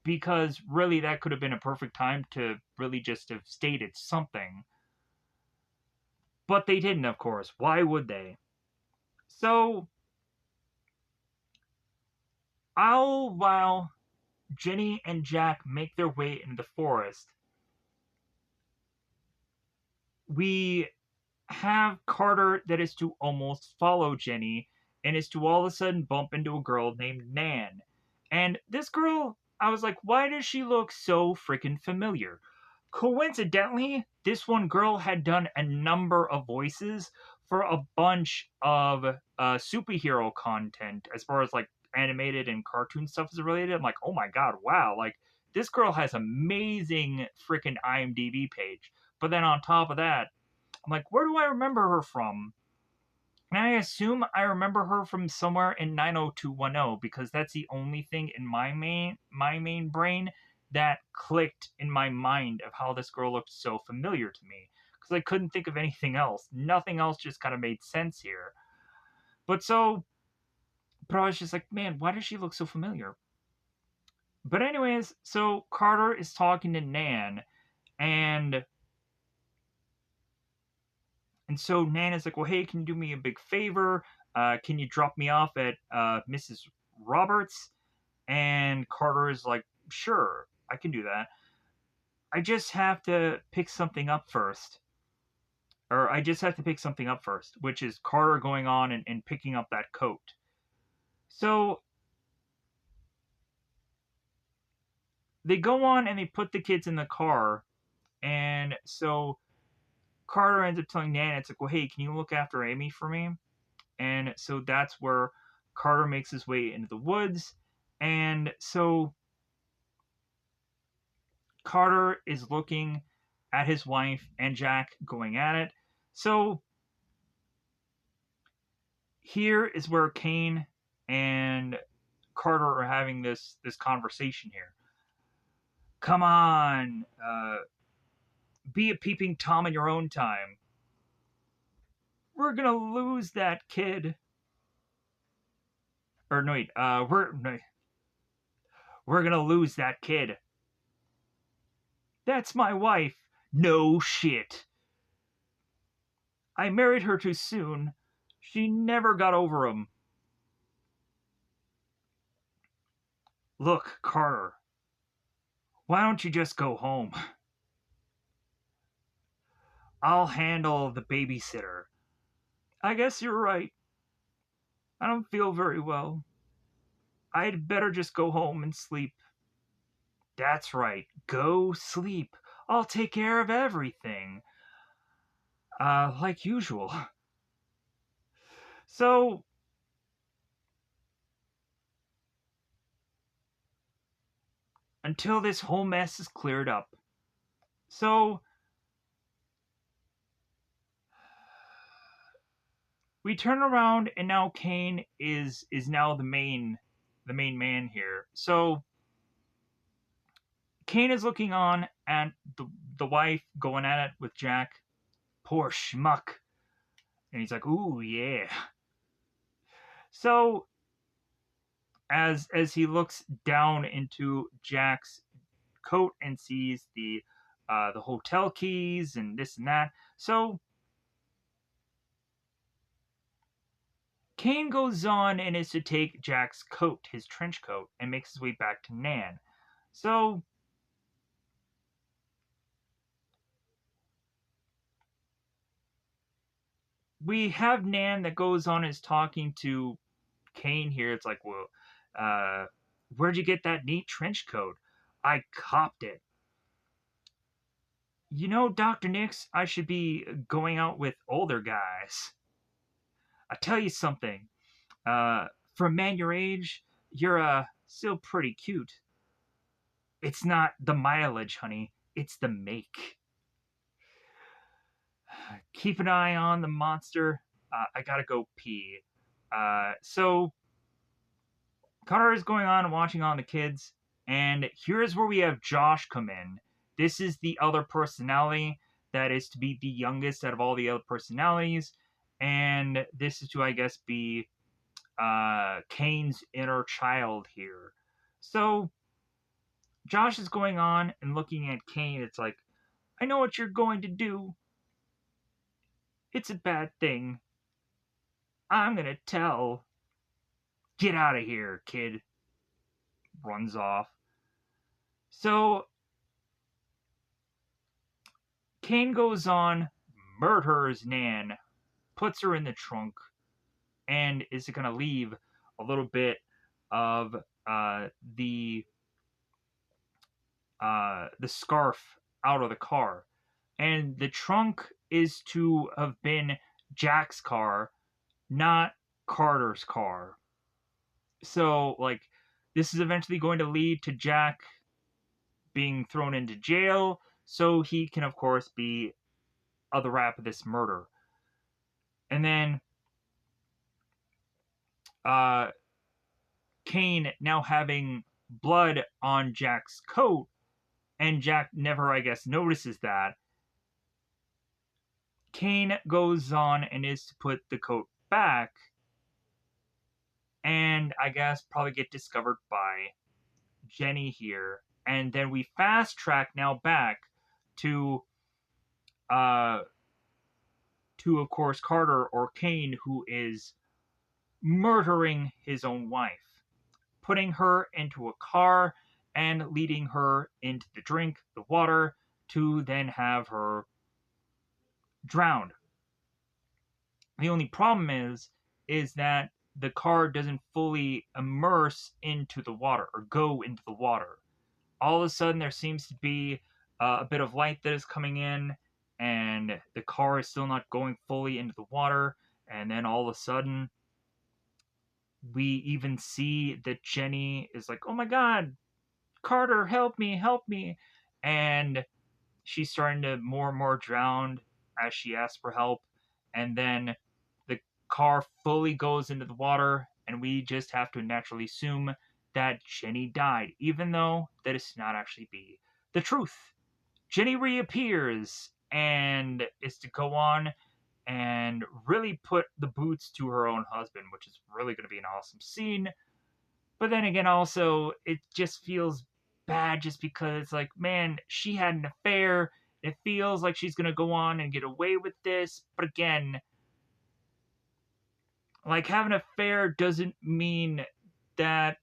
S1: because really that could have been a perfect time to really just have stated something. But they didn't, of course. Why would they? So, all while Jenny and Jack make their way into the forest, we have Carter that is to almost follow Jenny and is to all of a sudden bump into a girl named Nan. And this girl, I was like, why does she look so freaking familiar? Coincidentally, this one girl had done a number of voices for a bunch of superhero content as far as like animated and cartoon stuff is related. I'm like, oh my god, wow, like this girl has amazing freaking IMDb page. But then on top of that, I'm like, where do I remember her from? And I assume I remember her from somewhere in 90210 because that's the only thing in my main brain that clicked in my mind of how this girl looked so familiar to me. Because I couldn't think of anything else. Nothing else just kind of made sense here. But so, but I was just like, man, why does she look so familiar? But anyways, so Carter is talking to Nan, and so Nan is like, well, hey, can you do me a big favor? Can you drop me off at Mrs. Roberts? And Carter is like, sure, I can do that. I just have to pick something up first. Or I just have to pick something up first, which is Carter going on and picking up that coat. So they go on and they put the kids in the car. And so Carter ends up telling Nan, it's like, well, hey, can you look after Amy for me? And so that's where Carter makes his way into the woods. And so Carter is looking at his wife and Jack going at it. So here is where Cain and Carter are having this conversation here. Come on, be a peeping Tom in your own time. We're gonna lose that kid. Or no, wait, we're gonna lose that kid. That's my wife. No shit. I married her too soon. She never got over him. Look, Carter, why don't you just go home? I'll handle the babysitter. I guess you're right. I don't feel very well. I'd better just go home and sleep. That's right. Go sleep. I'll take care of everything. Like usual. So, until this whole mess is cleared up. So, we turn around and now Cain is now the main man here. So, Cain is looking on at the wife going at it with Jack. Poor schmuck. And he's like, ooh, yeah. So as he looks down into Jack's coat and sees the hotel keys and this and that. So Cain goes on and is to take Jack's coat, his trench coat, and makes his way back to Nan. So we have Nan that goes on is talking to Cain here. It's like, well, where'd you get that neat trench coat? I copped it. You know, Dr. Nix, I should be going out with older guys. I tell you something. For a man your age, you're still pretty cute. It's not the mileage, honey. It's the make. Keep an eye on the monster. I gotta go pee. So Connor is going on and watching on the kids, and here's where we have Josh come in. This is the other personality that is to be the youngest out of all the other personalities, and this is to, I guess, be Cain's inner child here. So Josh is going on and looking at Cain. It's like, I know what you're going to do. It's a bad thing. I'm gonna tell. Get out of here, kid. Runs off. So Cain goes on, murders Nan, puts her in the trunk, and is going to leave a little bit of the scarf out of the car. And the trunk is to have been Jack's car, not Carter's car. So, like, this is eventually going to lead to Jack being thrown into jail so he can, of course, be the rap of this murder. And then uh, Cain now having blood on Jack's coat, and Jack never, I guess, notices that. Cain goes on and is to put the coat back, and I guess probably get discovered by Jenny here. And then we fast track now back to uh of course Carter or Cain, who is murdering his own wife, putting her into a car and leading her into the drink, the water, to then have her drowned. The only problem is that the car doesn't fully immerse into the water or go into the water. All of a sudden, there seems to be a bit of light that is coming in, and the car is still not going fully into the water. And then all of a sudden, we even see that Jenny is like, "Oh my God, Carter, help me, help me!" And she's starting to more and more drown as she asks for help. And then the car fully goes into the water, and we just have to naturally assume that Jenny died, even though that is not actually be the truth. Jenny reappears and is to go on and really put the boots to her own husband, which is really going to be an awesome scene. But then again, also, it just feels bad just because it's like, man, she had an affair. It feels like she's going to go on and get away with this. But again, like, having an affair doesn't mean that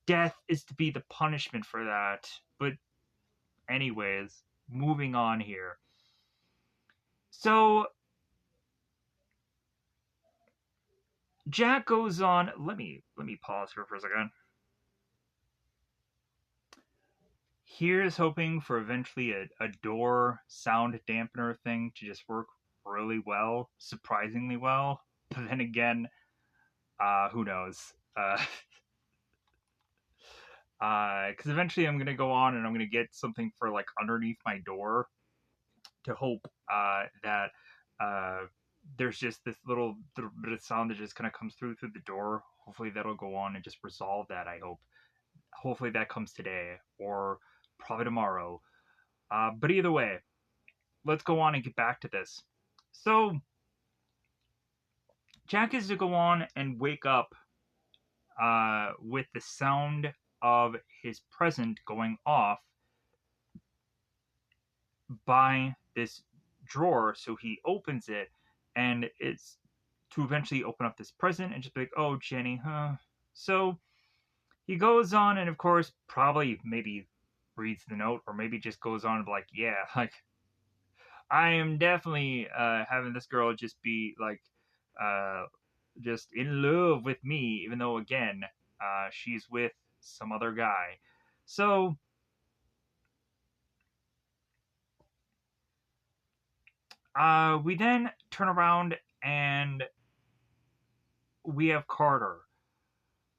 S1: death is to be the punishment for that. But, anyways, moving on here. So, Jack goes on. Let me pause here for a second. Here's hoping for eventually a door sound dampener thing to just work really well, surprisingly well. But then again, who knows? Because eventually I'm gonna go on and I'm gonna get something for like underneath my door to hope that there's just this little bit of sound that just kind of comes through the door. Hopefully that'll go on and just resolve that. I hope. Hopefully that comes today or probably tomorrow. But either way, let's go on and get back to this. So Jack is to go on and wake up with the sound of his present going off by this drawer. So he opens it, and it's to eventually open up this present and just be like, "Oh, Jenny, huh?" So he goes on, and of course, probably maybe reads the note, or maybe just goes on and be like, "Yeah, like I am definitely having this girl just be like, uh, just in love with me, even though again, she's with some other guy." So we then turn around and we have Carter.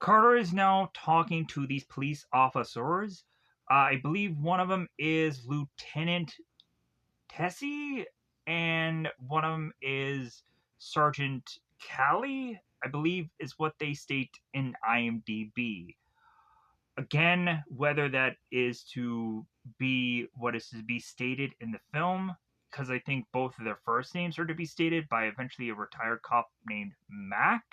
S1: Carter is now talking to these police officers. I believe one of them is Lieutenant Tessie, and one of them is Sergeant Callie, I believe is what they state in IMDb. Again, whether that is to be what is to be stated in the film, because I think both of their first names are to be stated by eventually a retired cop named Mac.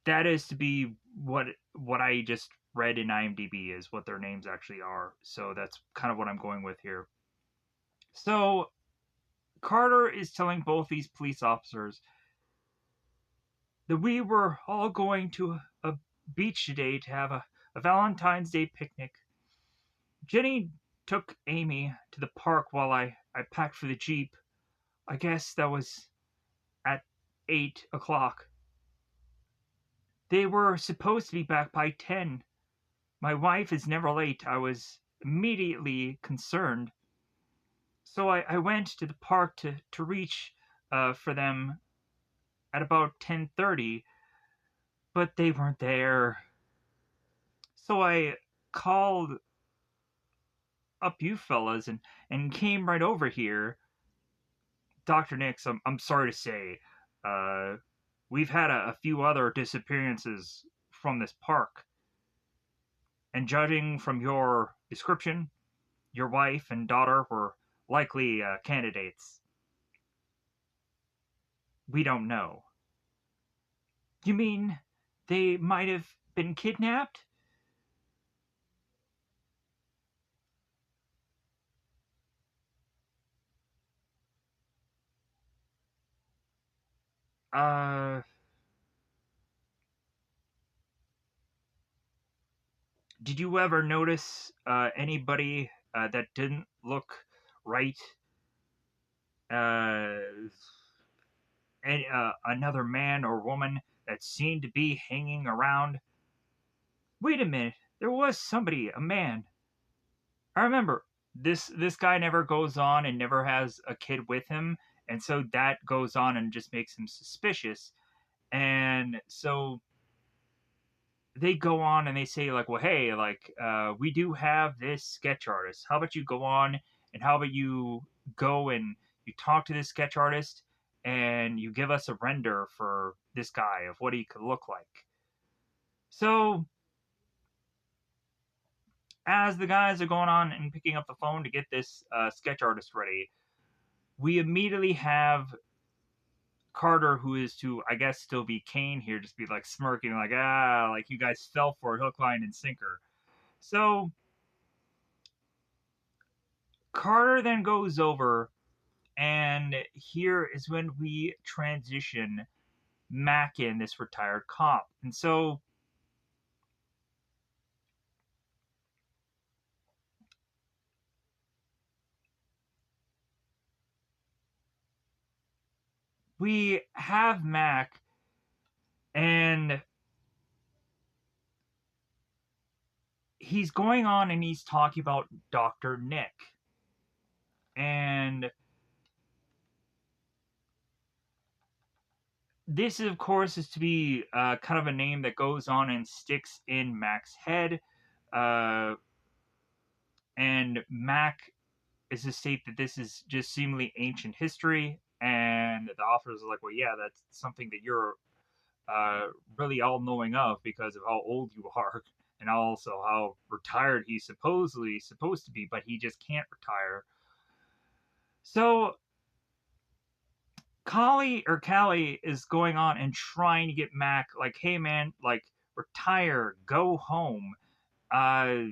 S1: That is to be what I just read in IMDb is what their names actually are. So that's kind of what I'm going with here. So Carter is telling both these police officers that we were all going to a beach today to have a Valentine's Day picnic. Jenny took Amy to the park while I packed for the Jeep. I guess that was at 8 o'clock. They were supposed to be back by 10. My wife is never late. I was immediately concerned. So I went to the park to reach for them at about 10:30, but they weren't there. So I called up you fellas and came right over here. Dr. Nix, I'm sorry to say, uh, we've had a few other disappearances from this park. And judging from your description, your wife and daughter were likely candidates. We don't know. You mean they might have been kidnapped? Uh, did you ever notice anybody that didn't look right? Uh, another man or woman that seemed to be hanging around? Wait a minute, there was somebody, a man. I remember this guy never goes on and never has a kid with him, and so that goes on and just makes him suspicious. And so they go on and they say like, well, hey, like we do have this sketch artist. How about you go on and how about you go and you talk to this sketch artist and you give us a render for this guy of what he could look like. So as the guys are going on and picking up the phone to get this sketch artist ready, we immediately have Carter, who is to, I guess, still be Cain here, just be like smirking, like, like you guys fell for it, hook, line, and sinker. So Carter then goes over, and here is when we transition Mac in, this retired cop. And so we have Mac, and he's going on and he's talking about Dr. Nick. And this, of course, is to be kind of a name that goes on and sticks in Mac's head. Uh, and Mac is to state that this is just seemingly ancient history. And the authors are like, well, yeah, that's something that you're really all knowing of because of how old you are, and also how retired he's supposedly supposed to be, but he just can't retire. So Callie is going on and trying to get Mac like, hey man, like retire, go home. Uh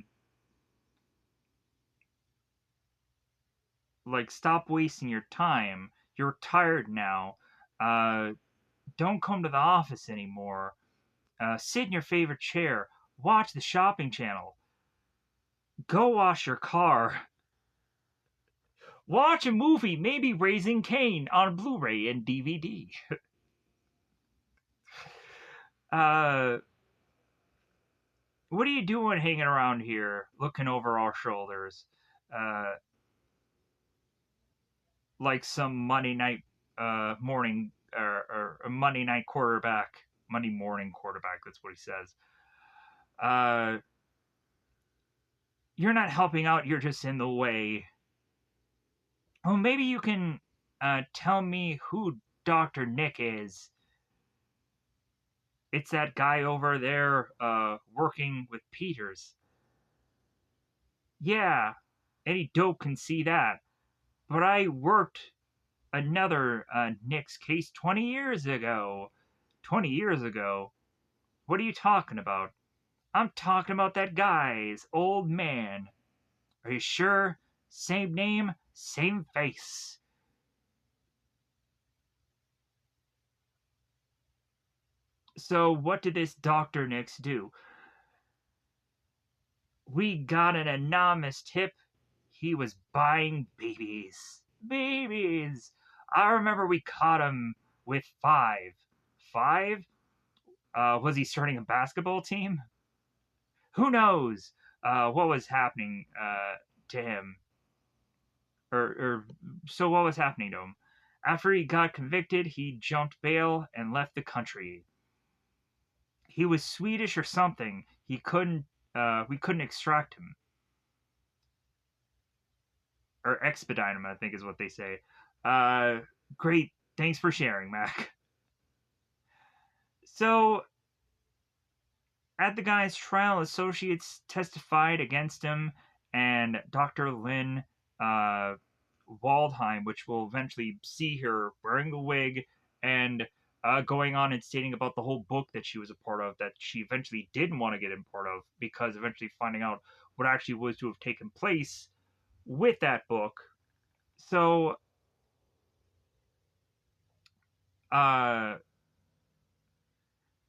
S1: like stop wasting your time. You're retired now. Uh don't come to the office anymore. Sit in your favorite chair. Watch the shopping channel. Go wash your car. Watch a movie, maybe Raising Cain on Blu-ray and DVD. uh what are you doing hanging around here looking over our shoulders? Uh like some Monday night morning or a Monday night quarterback, Monday morning quarterback. That's what he says. Uh, you're not helping out. You're just in the way. Well, maybe you can tell me who Doctor Nick is. It's that guy over there working with Peters. Yeah, any dope can see that. But I worked another Nick's case 20 years ago. 20 years ago? What are you talking about? I'm talking about that guy's old man. Are you sure? Same name, same face. So, what did this Dr. Nix do? We got an anonymous tip. He was buying babies. Babies! I remember we caught him with five. Five? Was he starting a basketball team? Who knows? what was happening to him, or so what was happening to him. After he got convicted, he jumped bail and left the country. He was Swedish or something. We couldn't extract him or expedite him, I think is what they say. Uh, Great. Thanks for sharing, Mac. So, at the guy's trial, associates testified against him, and Dr. Lynn uh, Waldheim, which we'll eventually see her wearing a wig and going on and stating about the whole book that she was a part of, that she eventually didn't want to get in part of, because eventually finding out what actually was to have taken place with that book. So, uh,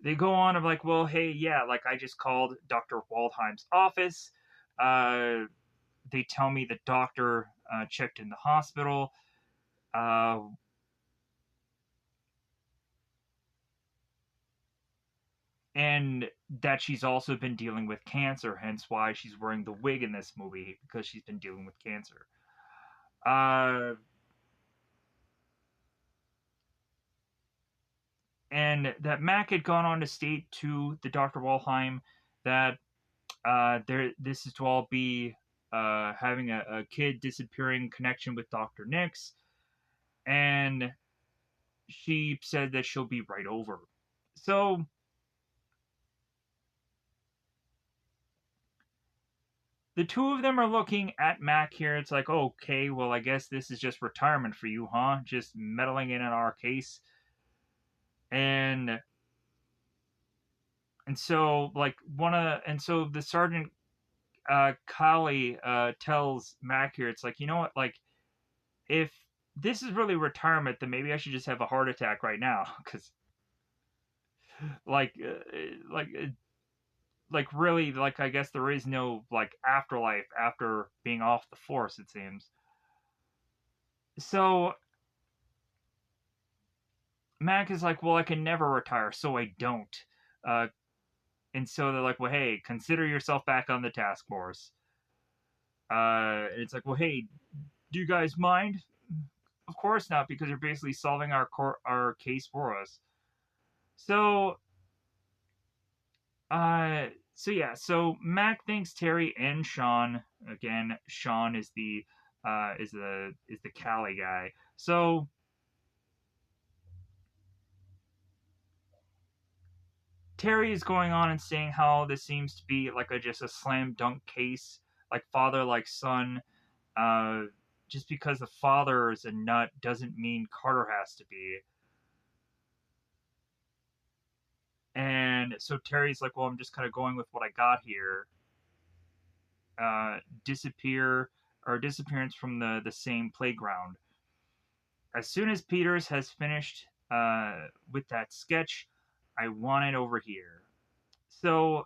S1: they go on of like, well, hey, yeah, like I just called Dr. Waldheim's office. Uh, they tell me the doctor checked in the hospital. Uh, and that she's also been dealing with cancer, hence why she's wearing the wig in this movie, because she's been dealing with cancer. Uh, and that Mac had gone on to state to the Dr. Walheim that this is to all be having a kid disappearing connection with Dr. Nix, and she said that she'll be right over. So the two of them are looking at Mac here. It's like, okay, well, I guess this is just retirement for you, huh? Just meddling in our case. And so like so the sergeant Kali tells Mac here, it's like, you know what, like if this is really retirement, then maybe I should just have a heart attack right now, because like like like really, like I guess there is no like afterlife after being off the force, it seems. So Mac is like, well, I can never retire, so I don't. Uh, and so they're like, well, hey, consider yourself back on the task force. And it's like, well, hey, do you guys mind? Of course not, because you're basically solving our case for us. So, uh, so Mac thanks Terry and Sean. Again, Sean is the Cali guy. So Terry is going on and saying how this seems to be like just a slam dunk case, like father like son. Uh, just because the father is a nut doesn't mean Carter has to be. And so Terry's like, well, I'm just kind of going with what I got here. Disappear or disappearance from the same playground. As soon as Peters has finished with that sketch, I want it over here. So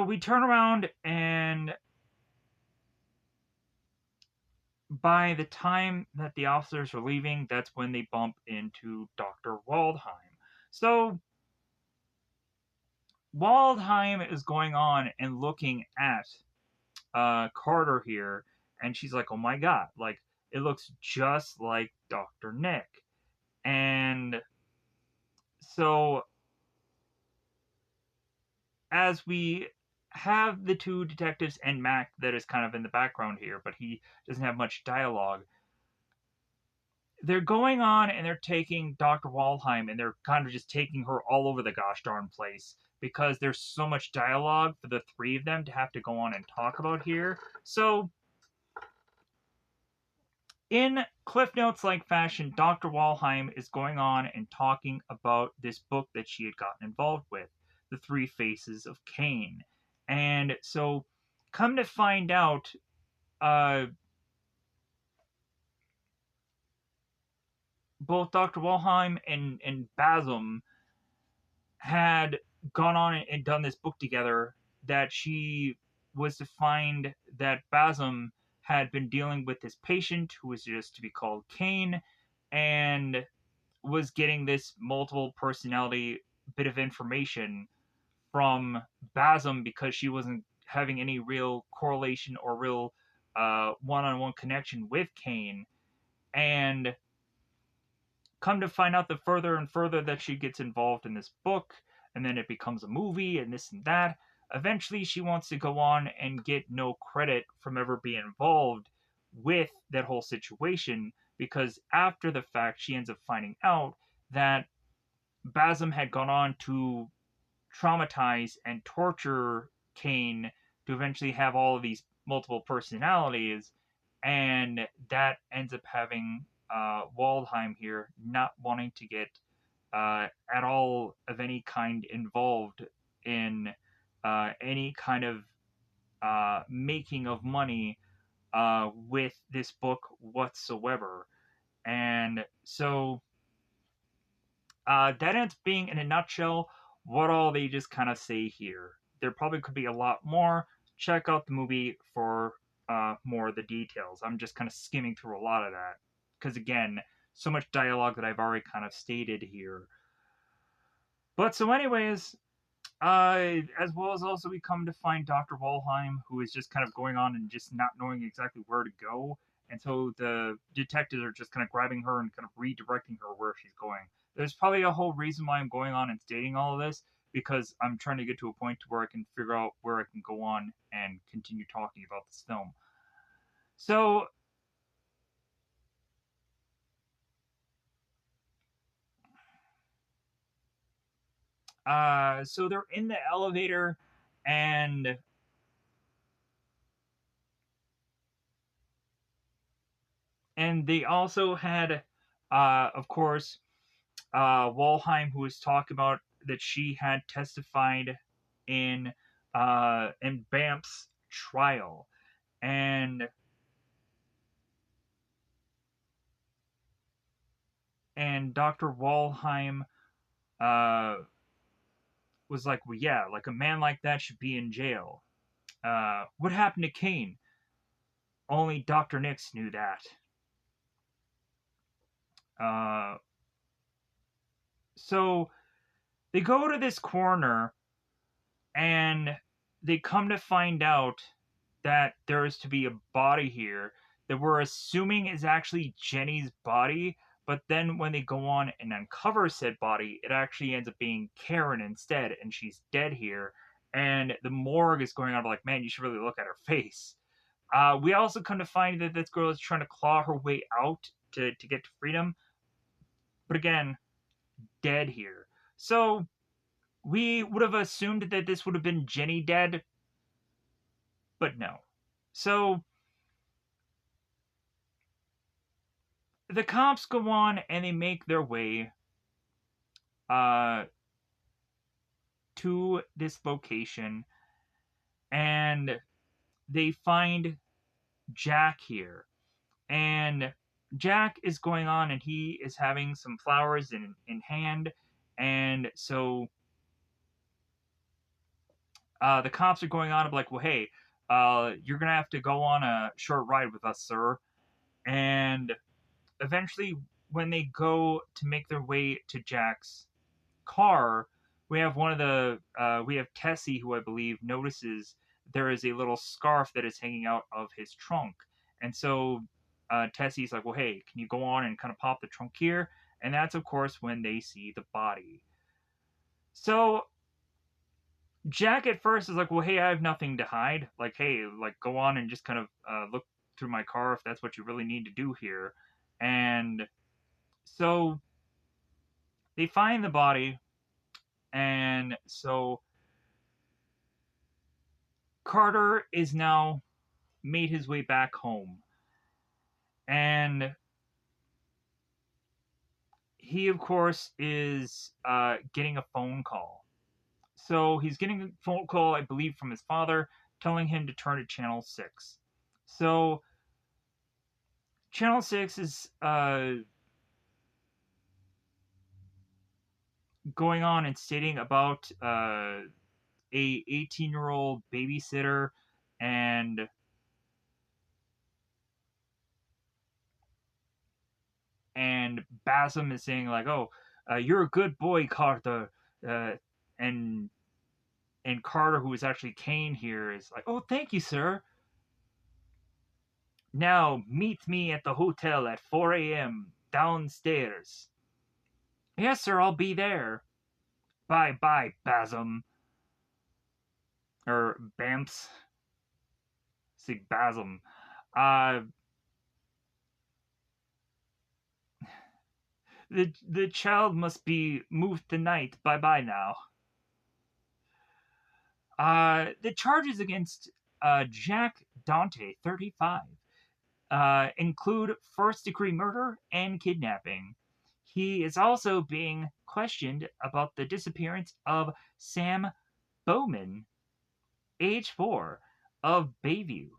S1: we turn around, and by the time that the officers are leaving, that's when they bump into Dr. Waldheim. So Waldheim is going on and looking at Carter here, and she's like, "Oh my god, like it looks just like Dr. Nick." And so as we have the two detectives and Mac that is kind of in the background here, but he doesn't have much dialogue. They're going on and they're taking Dr. Waldheim and they're kind of just taking her all over the gosh darn place, because there's so much dialogue for the three of them to have to go on and talk about here. So in Cliff Notes like fashion, Dr. Walheim is going on and talking about this book that she had gotten involved with, The Three Faces of Cain. And so, come to find out, uh, both Dr. Walheim and Basum had gone on and done this book together, that she was to find that Basum had been dealing with this patient who was just to be called Cain, and was getting this multiple personality bit of information from Basem because she wasn't having any real correlation or real one-on-one connection with Cain. And come to find out, the further and further that she gets involved in this book, and then it becomes a movie and this and that, eventually she wants to go on and get no credit from ever being involved with that whole situation, because after the fact she ends up finding out that Basem had gone on to traumatize and torture Cain to eventually have all of these multiple personalities, and that ends up having Waldheim here not wanting to get at all of any kind involved in any kind of making of money with this book whatsoever. And so that ends up being, in a nutshell, what all they just kind of say here. There probably could be a lot more. Check out the movie for more of the details. I'm just kind of skimming through a lot of that. Because, again, so much dialogue that I've already kind of stated here. But so, anyways, as well as also we come to find Dr. Walheim, who is just kind of going on and just not knowing exactly where to go. And so the detectives are just kind of grabbing her and kind of redirecting her where she's going. There's probably a whole reason why I'm going on and stating all of this, because I'm trying to get to a point to where I can figure out where I can go on and continue talking about this film. So so they're in the elevator, and they also had of course Walheim, who was talking about that she had testified in Bamp's trial, and Dr. Walheim uh, was like, well, yeah, like a man like that should be in jail. What happened to Cain? Only Dr. Nix knew that. Uh, so they go to this corner, and they come to find out that there is to be a body here that we're assuming is actually Jenny's body, but then when they go on and uncover said body, it actually ends up being Karen instead, and she's dead here. And the morgue is going on like, man, you should really look at her face. We also come to find that this girl is trying to claw her way out to get to freedom, but again, dead here. So we would have assumed that this would have been Jenny dead, but no. So the cops go on and they make their way uh, to this location, and they find Jack here. And Jack is going on and he is having some flowers in hand. And so the cops are going on and like, well, hey, you're going to have to go on a short ride with us, sir. And eventually, when they go to make their way to Jack's car, we have we have Tessie, who I believe notices there is a little scarf that is hanging out of his trunk, and so Tessie's like, "Well, hey, can you go on and kind of pop the trunk here?" And that's of course when they see the body. So Jack at first is like, "Well, hey, I have nothing to hide. Like, hey, like go on and just kind of look through my car if that's what you really need to do here." And so they find the body, and so Carter is now made his way back home. And he, of course, is getting a phone call. So he's getting a phone call, I believe, from his father telling him to turn to Channel 6. So Channel 6 is going on and stating about a 18-year-old babysitter and and Basim is saying like, "Oh, you're a good boy, Carter," uh, and Carter, who is actually Cain here, is like, "Oh, thank you, sir. Now meet me at the hotel at 4 a.m. downstairs." "Yes, sir, I'll be there." "Bye, bye, Basim or Bamps." See, Basim. Uh, the child must be moved tonight. Bye, bye now. The charges against Jack Dante, 35, include first-degree murder and kidnapping. He is also being questioned about the disappearance of Sam Bowman, age 4, of Bayview.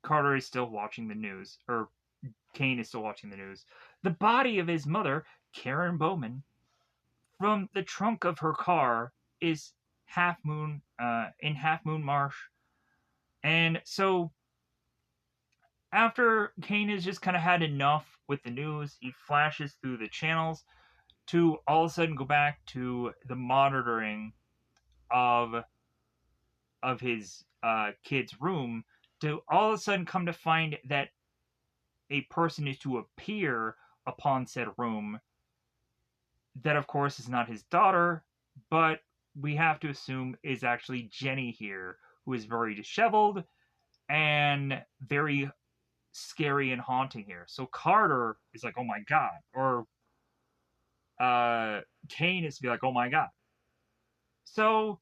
S1: Carter is still watching the news, or Cain is still watching the news. The body of his mother, Karen Bowman, from the trunk of her car is in Half Moon Marsh. And so after Cain has just kind of had enough with the news, he flashes through the channels to all of a sudden go back to the monitoring of his kid's room, to all of a sudden come to find that a person is to appear upon said room. That, of course, is not his daughter, but we have to assume is actually Jenny here, who is very disheveled and very scary and haunting here. So Carter is like, "Oh my god," or Cain is to be like, "Oh my god." So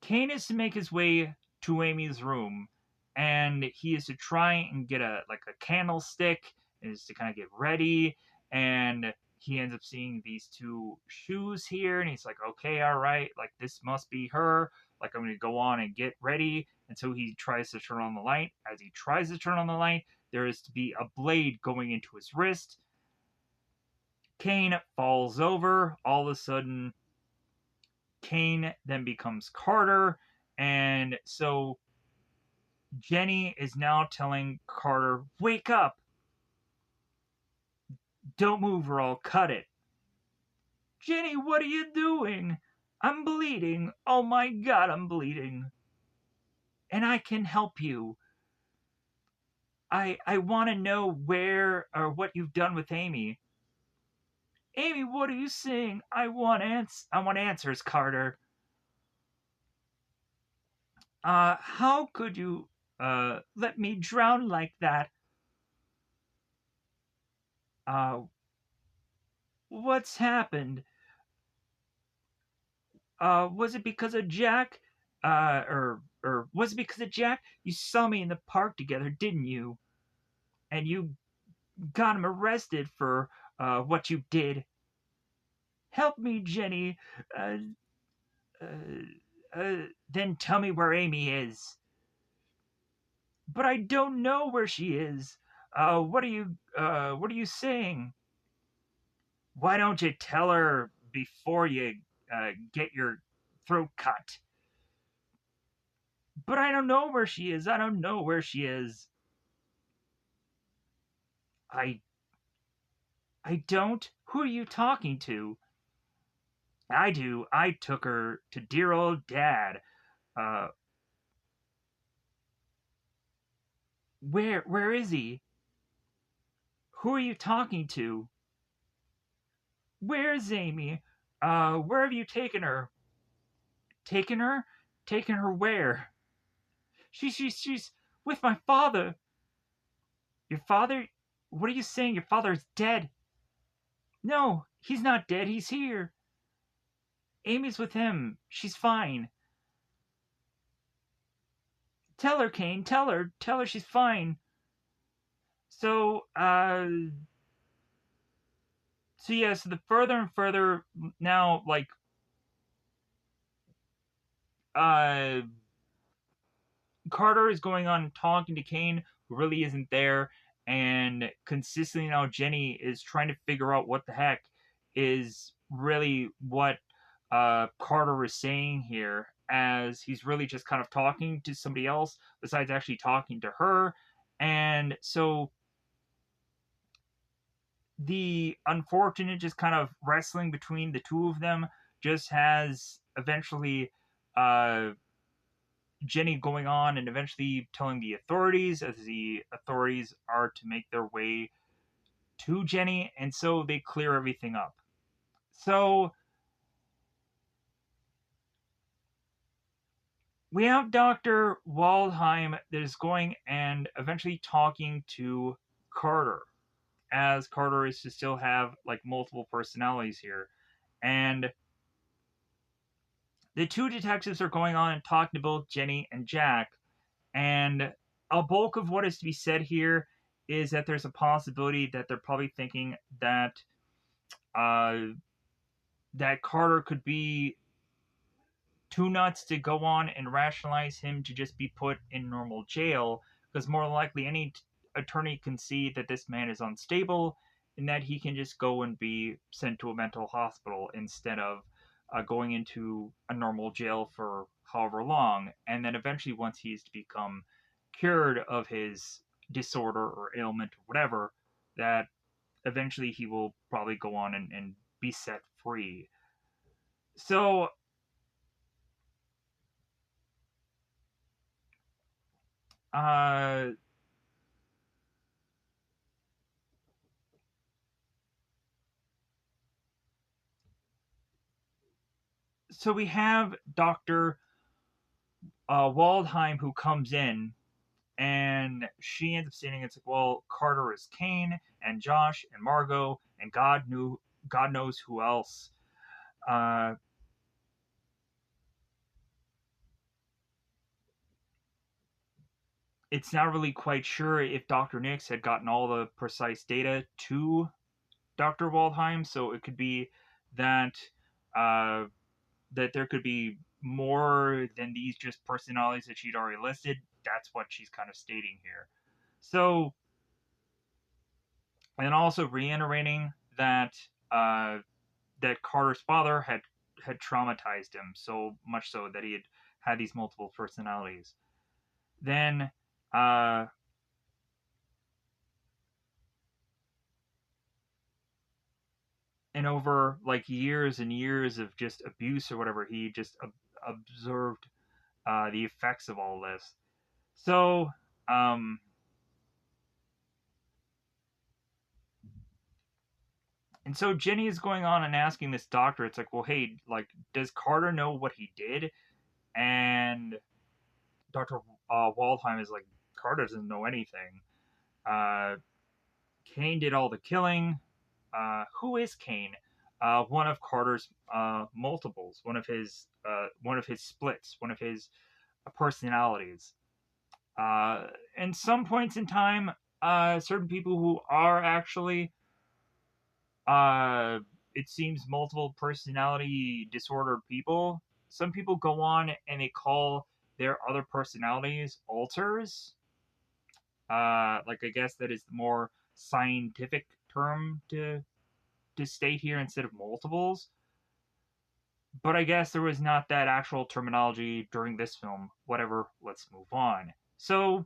S1: Cain is to make his way to Amy's room, and he is to try and get a candlestick, and is to kind of get ready, and he ends up seeing these two shoes here, and he's like, "Okay, all right, like this must be her. Like I'm gonna go on and get ready." And so he tries to turn on the light. As he tries to turn on the light, there is to be a blade going into his wrist. Cain falls over. All of a sudden, Cain then becomes Carter, and so Jenny is now telling Carter, "Wake up! Don't move or I'll cut it." "Jenny, what are you doing?" "I'm bleeding. Oh my god, I'm bleeding. And I can help you. I want to know where or what you've done with Amy." "Amy, what are you saying? I want answers, Carter." How could you let me drown like that?" "Uh, what's happened? Was it because of Jack? Or was it because of Jack? You saw me in the park together, didn't you? And you got him arrested for what you did. Help me, Jenny. Uh, then tell me where Amy is." "But I don't know where she is. What are you saying?" "Why don't you tell her before you get your throat cut?" "But I don't know where she is. I don't know where she is." I I don't. Who are you talking to?" "I do. I took her to dear old dad." Uh, where is he?" "Who are you talking to?" "Where's Amy? Where have you taken her?" "Taken her? Taken her where?" She's with my father." "Your father? What are you saying? Your father is dead." "No, he's not dead. He's here. Amy's with him. She's fine." "Tell her, Cain. Tell her. Tell her she's fine." So, yeah, so the further and further now, like, uh, Carter is going on talking to Cain, who really isn't there, and consistently now Jenny is trying to figure out what the heck is really what Carter is saying here, as he's really just kind of talking to somebody else besides actually talking to her. And so the unfortunate just kind of wrestling between the two of them just has eventually uh, Jenny going on and eventually telling the authorities, as the authorities are to make their way to Jenny, and so they clear everything up. So we have Dr. Waldheim that is going and eventually talking to Carter, as Carter is to still have like multiple personalities here. And the two detectives are going on and talking to both Jenny and Jack. And a bulk of what is to be said here is that there's a possibility that they're probably thinking uh, that Carter could be too nuts to go on and rationalize him to just be put in normal jail, because more likely any attorney can see that this man is unstable and that he can just go and be sent to a mental hospital instead of going into a normal jail for however long. And then eventually, once he's to become cured of his disorder or ailment or whatever, that eventually he will probably go on and be set free. So uh, so we have Dr. Waldheim who comes in, and she ends up stating it's like, well, Carter is Cain and Josh and Margot and God knows who else. Uh, it's not really quite sure if Dr. Nix had gotten all the precise data to Dr. Waldheim, so it could be that uh, that there could be more than these just personalities that she'd already listed. That's what she's kind of stating here. So, and also reiterating that that Carter's father had traumatized him so much so that he had these multiple personalities. Then, uh, and over like years and years of just abuse or whatever, he just observed the effects of all this. So, um, and so Jenny is going on and asking this doctor, it's like, well, hey, like, does Carter know what he did? And Dr. Waldheim is like, Carter doesn't know anything. Uh, Cain did all the killing. Who is Cain? One of Carter's multiples, one of his splits, one of his personalities. Uh, and some points in time, certain people who are actually, uh, it seems, multiple personality disordered people. Some people go on and they call their other personalities alters. Like I guess that is the more scientific term to state here instead of multiples. But I guess there was not that actual terminology during this film. Whatever, let's move on. So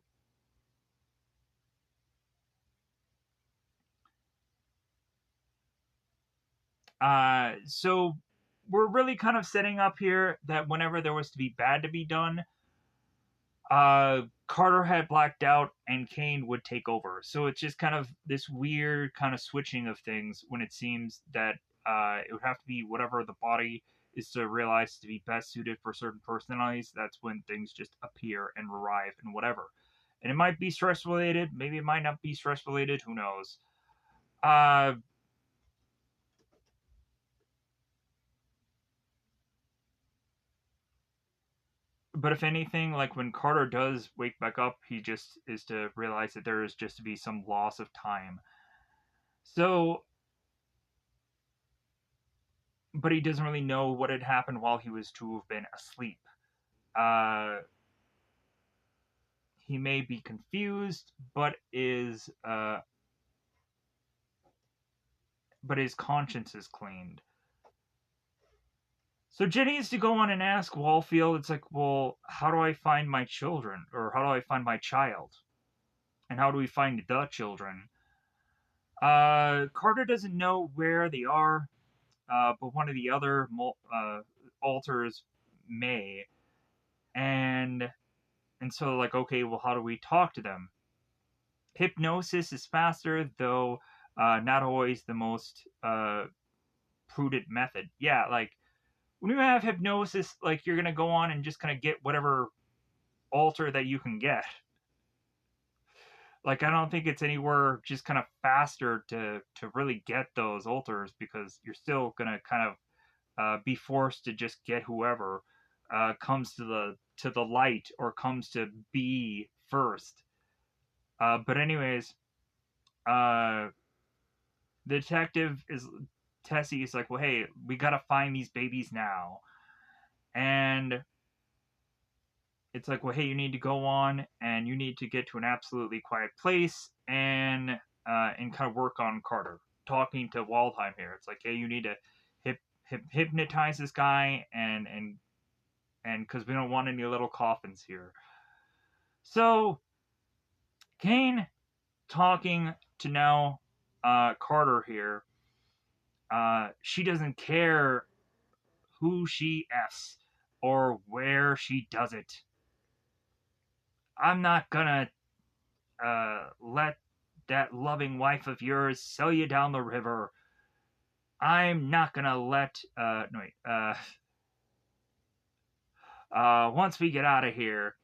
S1: we're really kind of setting up here that whenever there was to be bad to be done, Carter had blacked out and Cain would take over. So it's just kind of this weird kind of switching of things when it seems that it would have to be whatever the body is to realize to be best suited for certain personalities. That's when things just appear and arrive and whatever. And it might be stress related, maybe it might not be stress related, who knows. Uh, but if anything, like when Carter does wake back up, he just is to realize that there is just to be some loss of time. So but he doesn't really know what had happened while he was to have been asleep. Uh, he may be confused, but his conscience is cleaned. So Jenny is to go on and ask Wallfield. It's like, well, how do I find my children, or how do I find my child, and how do we find the children? Carter doesn't know where they are, but one of the other alters may, and so like, okay, well, how do we talk to them? Hypnosis is faster, though not always the most prudent method. Yeah, like when you have hypnosis, like you're gonna go on and just kind of get whatever alter that you can get. Like I don't think it's anywhere just kind of faster to really get those alters, because you're still gonna kind of be forced to just get whoever comes to the light or comes to be first. But anyways, uh, the detective is Tessie is like, well, hey, we gotta find these babies now, and it's like, well, hey, you need to go on and you need to get to an absolutely quiet place and kind of work on Carter. Talking to Waldheim here, it's like, hey, you need to hypnotize this guy and because we don't want any little coffins here. So Cain talking to now Carter here. She doesn't care who she f's or where she does it. I'm not gonna let that loving wife of yours sell you down the river. I'm not gonna let no wait, once we get out of here,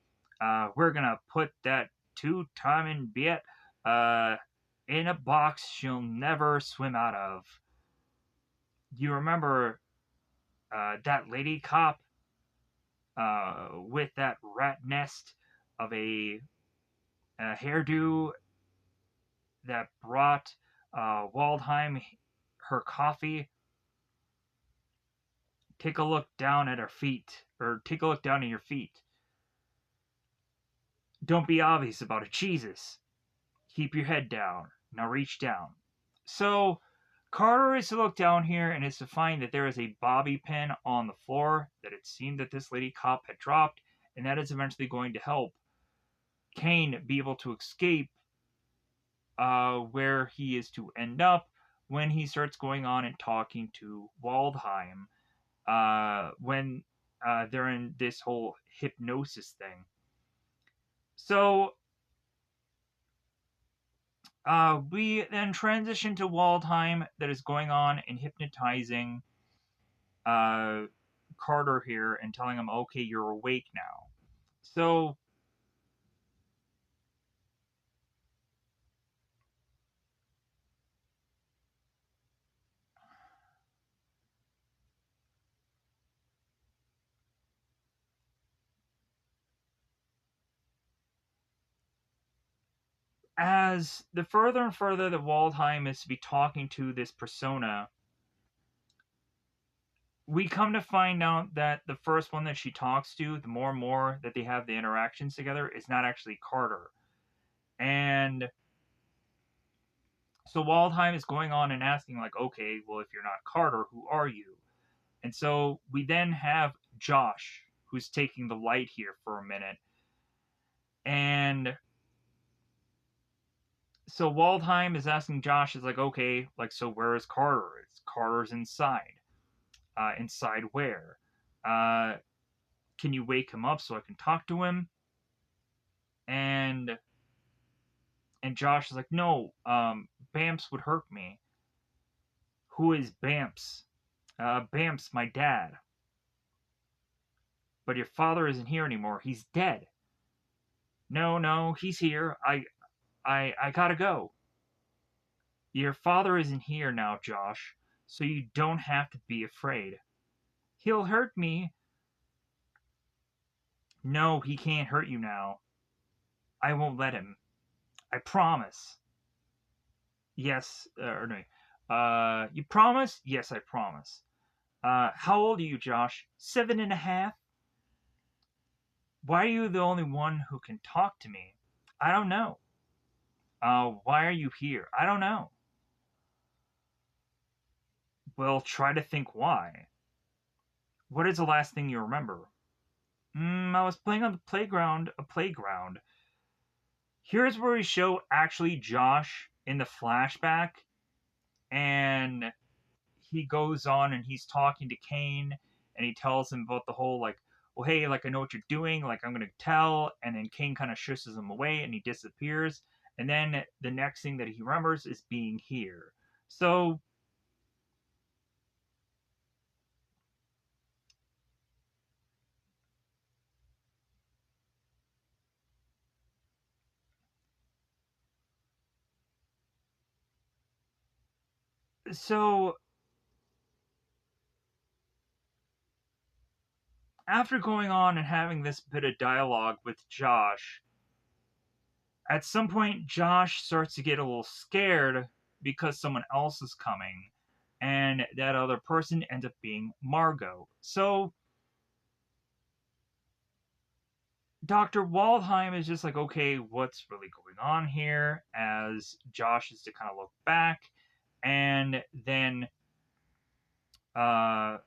S1: we're gonna put that two-timing bitch in a box she'll never swim out of. You remember that lady cop with that rat nest of a hairdo that brought Waldheim her coffee? Take a look down at her feet, or take a look down at your feet. Don't be obvious about it, Jesus. Keep your head down. Now reach down. So Carter is to look down here and is to find that there is a bobby pin on the floor that it seemed that this lady cop had dropped, and that is eventually going to help Cain be able to escape where he is to end up when he starts going on and talking to Waldheim when they're in this whole hypnosis thing. So we then transition to Waldheim that is going on and hypnotizing uh, Carter here and telling him, okay, you're awake now. So as the further and further that Waldheim is to be talking to this persona, we come to find out that the first one that she talks to, the more and more that they have the interactions together, is not actually Carter. And so Waldheim is going on and asking, like, okay, well, if you're not Carter, who are you? And so we then have Josh, who's taking the light here for a minute. And so Waldheim is asking Josh, is like, okay, like, so where is Carter? It's Carter's inside. Inside where? Can you wake him up so I can talk to him? And Josh is like, no, Bamps would hurt me. Who is Bamps? Bamps, my dad. But your father isn't here anymore. He's dead. No, he's here. I gotta go. Your father isn't here now, Josh, so you don't have to be afraid. He'll hurt me. No, he can't hurt you now. I won't let him. I promise. Yes, or no. You promise? Yes, I promise. How old are you, Josh? 7.5? Why are you the only one who can talk to me? I don't know. Why are you here? I don't know. Well, try to think why. What is the last thing you remember? I was playing on the playground, a playground. Here's where we show actually Josh in the flashback and he goes on and he's talking to Cain, and he tells him about the whole like, well, hey, like I know what you're doing, like I'm gonna tell, and then Cain kind of shushes him away and he disappears, and then the next thing that he remembers is being here. So so after going on and having this bit of dialogue with Josh, at some point Josh starts to get a little scared because someone else is coming, and that other person ends up being Margot. So Dr. Waldheim is just like, okay, what's really going on here? As Josh is to kind of look back, and then uh,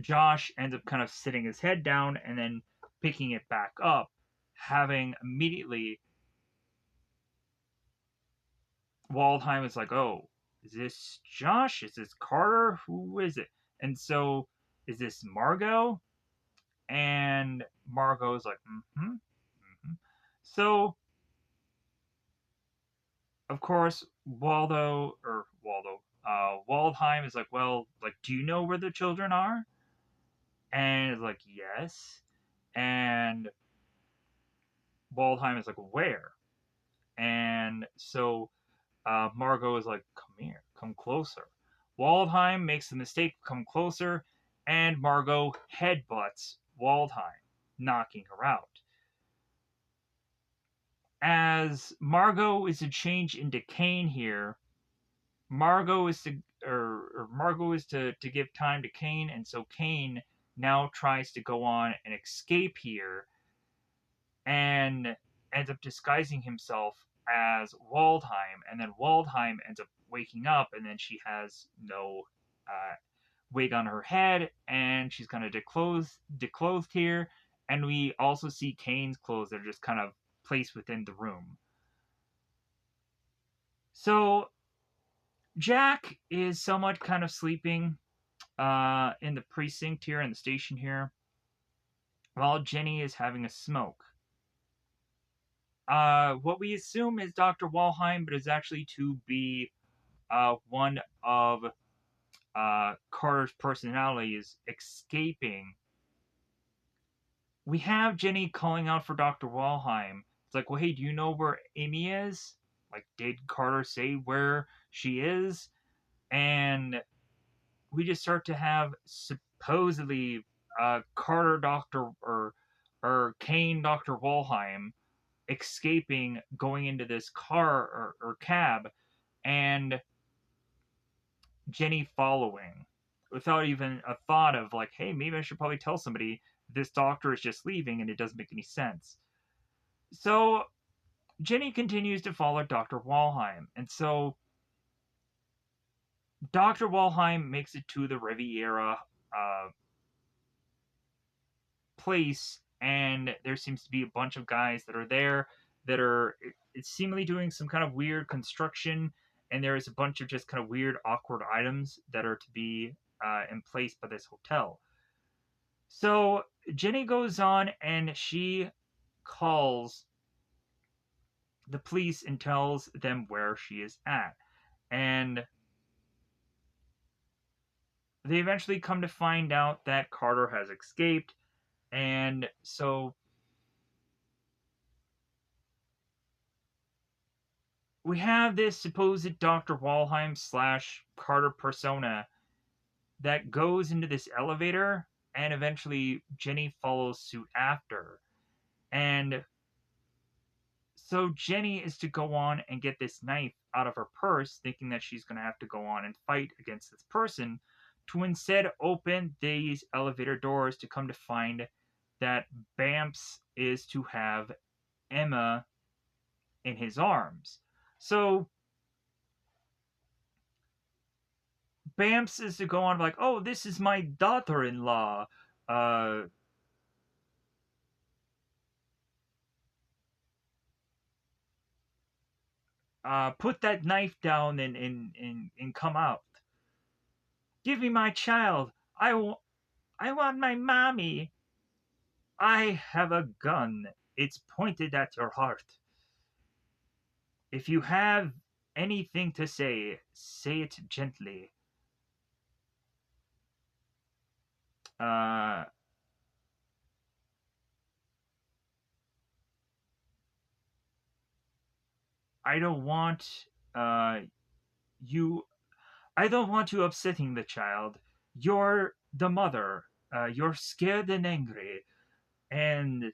S1: Josh ends up kind of sitting his head down and then picking it back up, having immediately Waldheim is like, oh, is this Josh? Is this Carter? Who is it? And so, is this Margot? And Margot's like, mm-hmm, mm-hmm. So, of course, Waldheim is like, well, like, do you know where the children are? And it's like, yes. And Waldheim is like, where? And so Margot is like, come here, come closer. Waldheim makes the mistake, come closer, and Margot headbutts Waldheim, knocking her out. As Margot is to change into Cain here, Margot is to Margot is to give time to Cain, and so Cain now tries to go on and escape here, and ends up disguising himself as Waldheim, and then Waldheim ends up waking up, and then she has no uh, wig on her head, and she's kind of declothed here, and we also see Cain's clothes that are just kind of placed within the room. So Jack is somewhat kind of sleeping in the precinct here in the station here, while Jenny is having a smoke. What we assume is Dr. Walheim, but is actually to be one of Carter's personalities escaping. We have Jenny calling out for Dr. Walheim. It's like, well, hey, do you know where Amy is? Like, did Carter say where she is? And we just start to have supposedly Carter Doctor or Cain Doctor Walheim escaping, going into this car or cab, and Jenny following without even a thought of like, hey, maybe I should probably tell somebody this doctor is just leaving and it doesn't make any sense. So Jenny continues to follow Dr. Walheim, and so Dr. Walheim makes it to the Riviera uh, place, and there seems to be a bunch of guys that are there that are it's seemingly doing some kind of weird construction, and there is a bunch of just kind of weird, awkward items that are to be in place by this hotel. So Jenny goes on and she calls the police and tells them where she is at. And they eventually come to find out that Carter has escaped. And so we have this supposed Dr. Walheim slash Carter persona that goes into this elevator, and eventually Jenny follows suit after. And so Jenny is to go on and get this knife out of her purse, thinking that she's going to have to go on and fight against this person, to instead open these elevator doors to come to find that Bamps is to have Emma in his arms. So Bamps is to go on like, oh, this is my daughter-in-law. Uh, Put that knife down and come out. Give me my child. I want my mommy. I have a gun. It's pointed at your heart. If you have anything to say it gently. Uh, I don't want you. I don't want you upsetting the child. You're the mother. You're scared and angry. And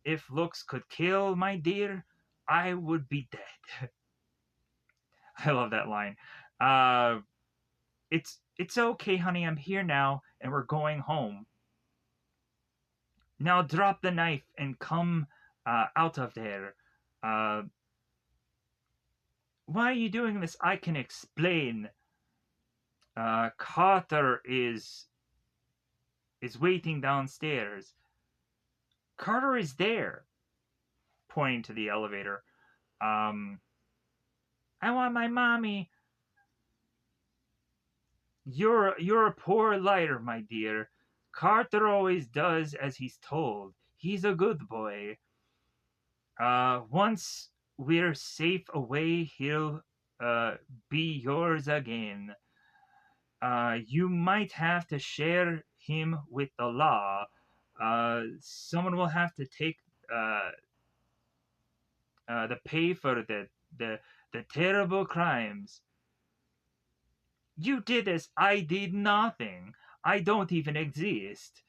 S1: if looks could kill, my dear, I would be dead. I love that line. Uh, it's okay, honey. I'm here now, and we're going home. Now drop the knife and come out of there. Uh, why are you doing this? I can explain. Carter is waiting downstairs. Carter is there, pointing to the elevator. Um, I want my mommy. You're a poor liar, my dear. Carter always does as he's told. He's a good boy. Once we're safe away, he'll be yours again. You might have to share him with the law. Someone will have to take uh, the pay for the the terrible crimes. You did this. I did nothing. I don't even exist.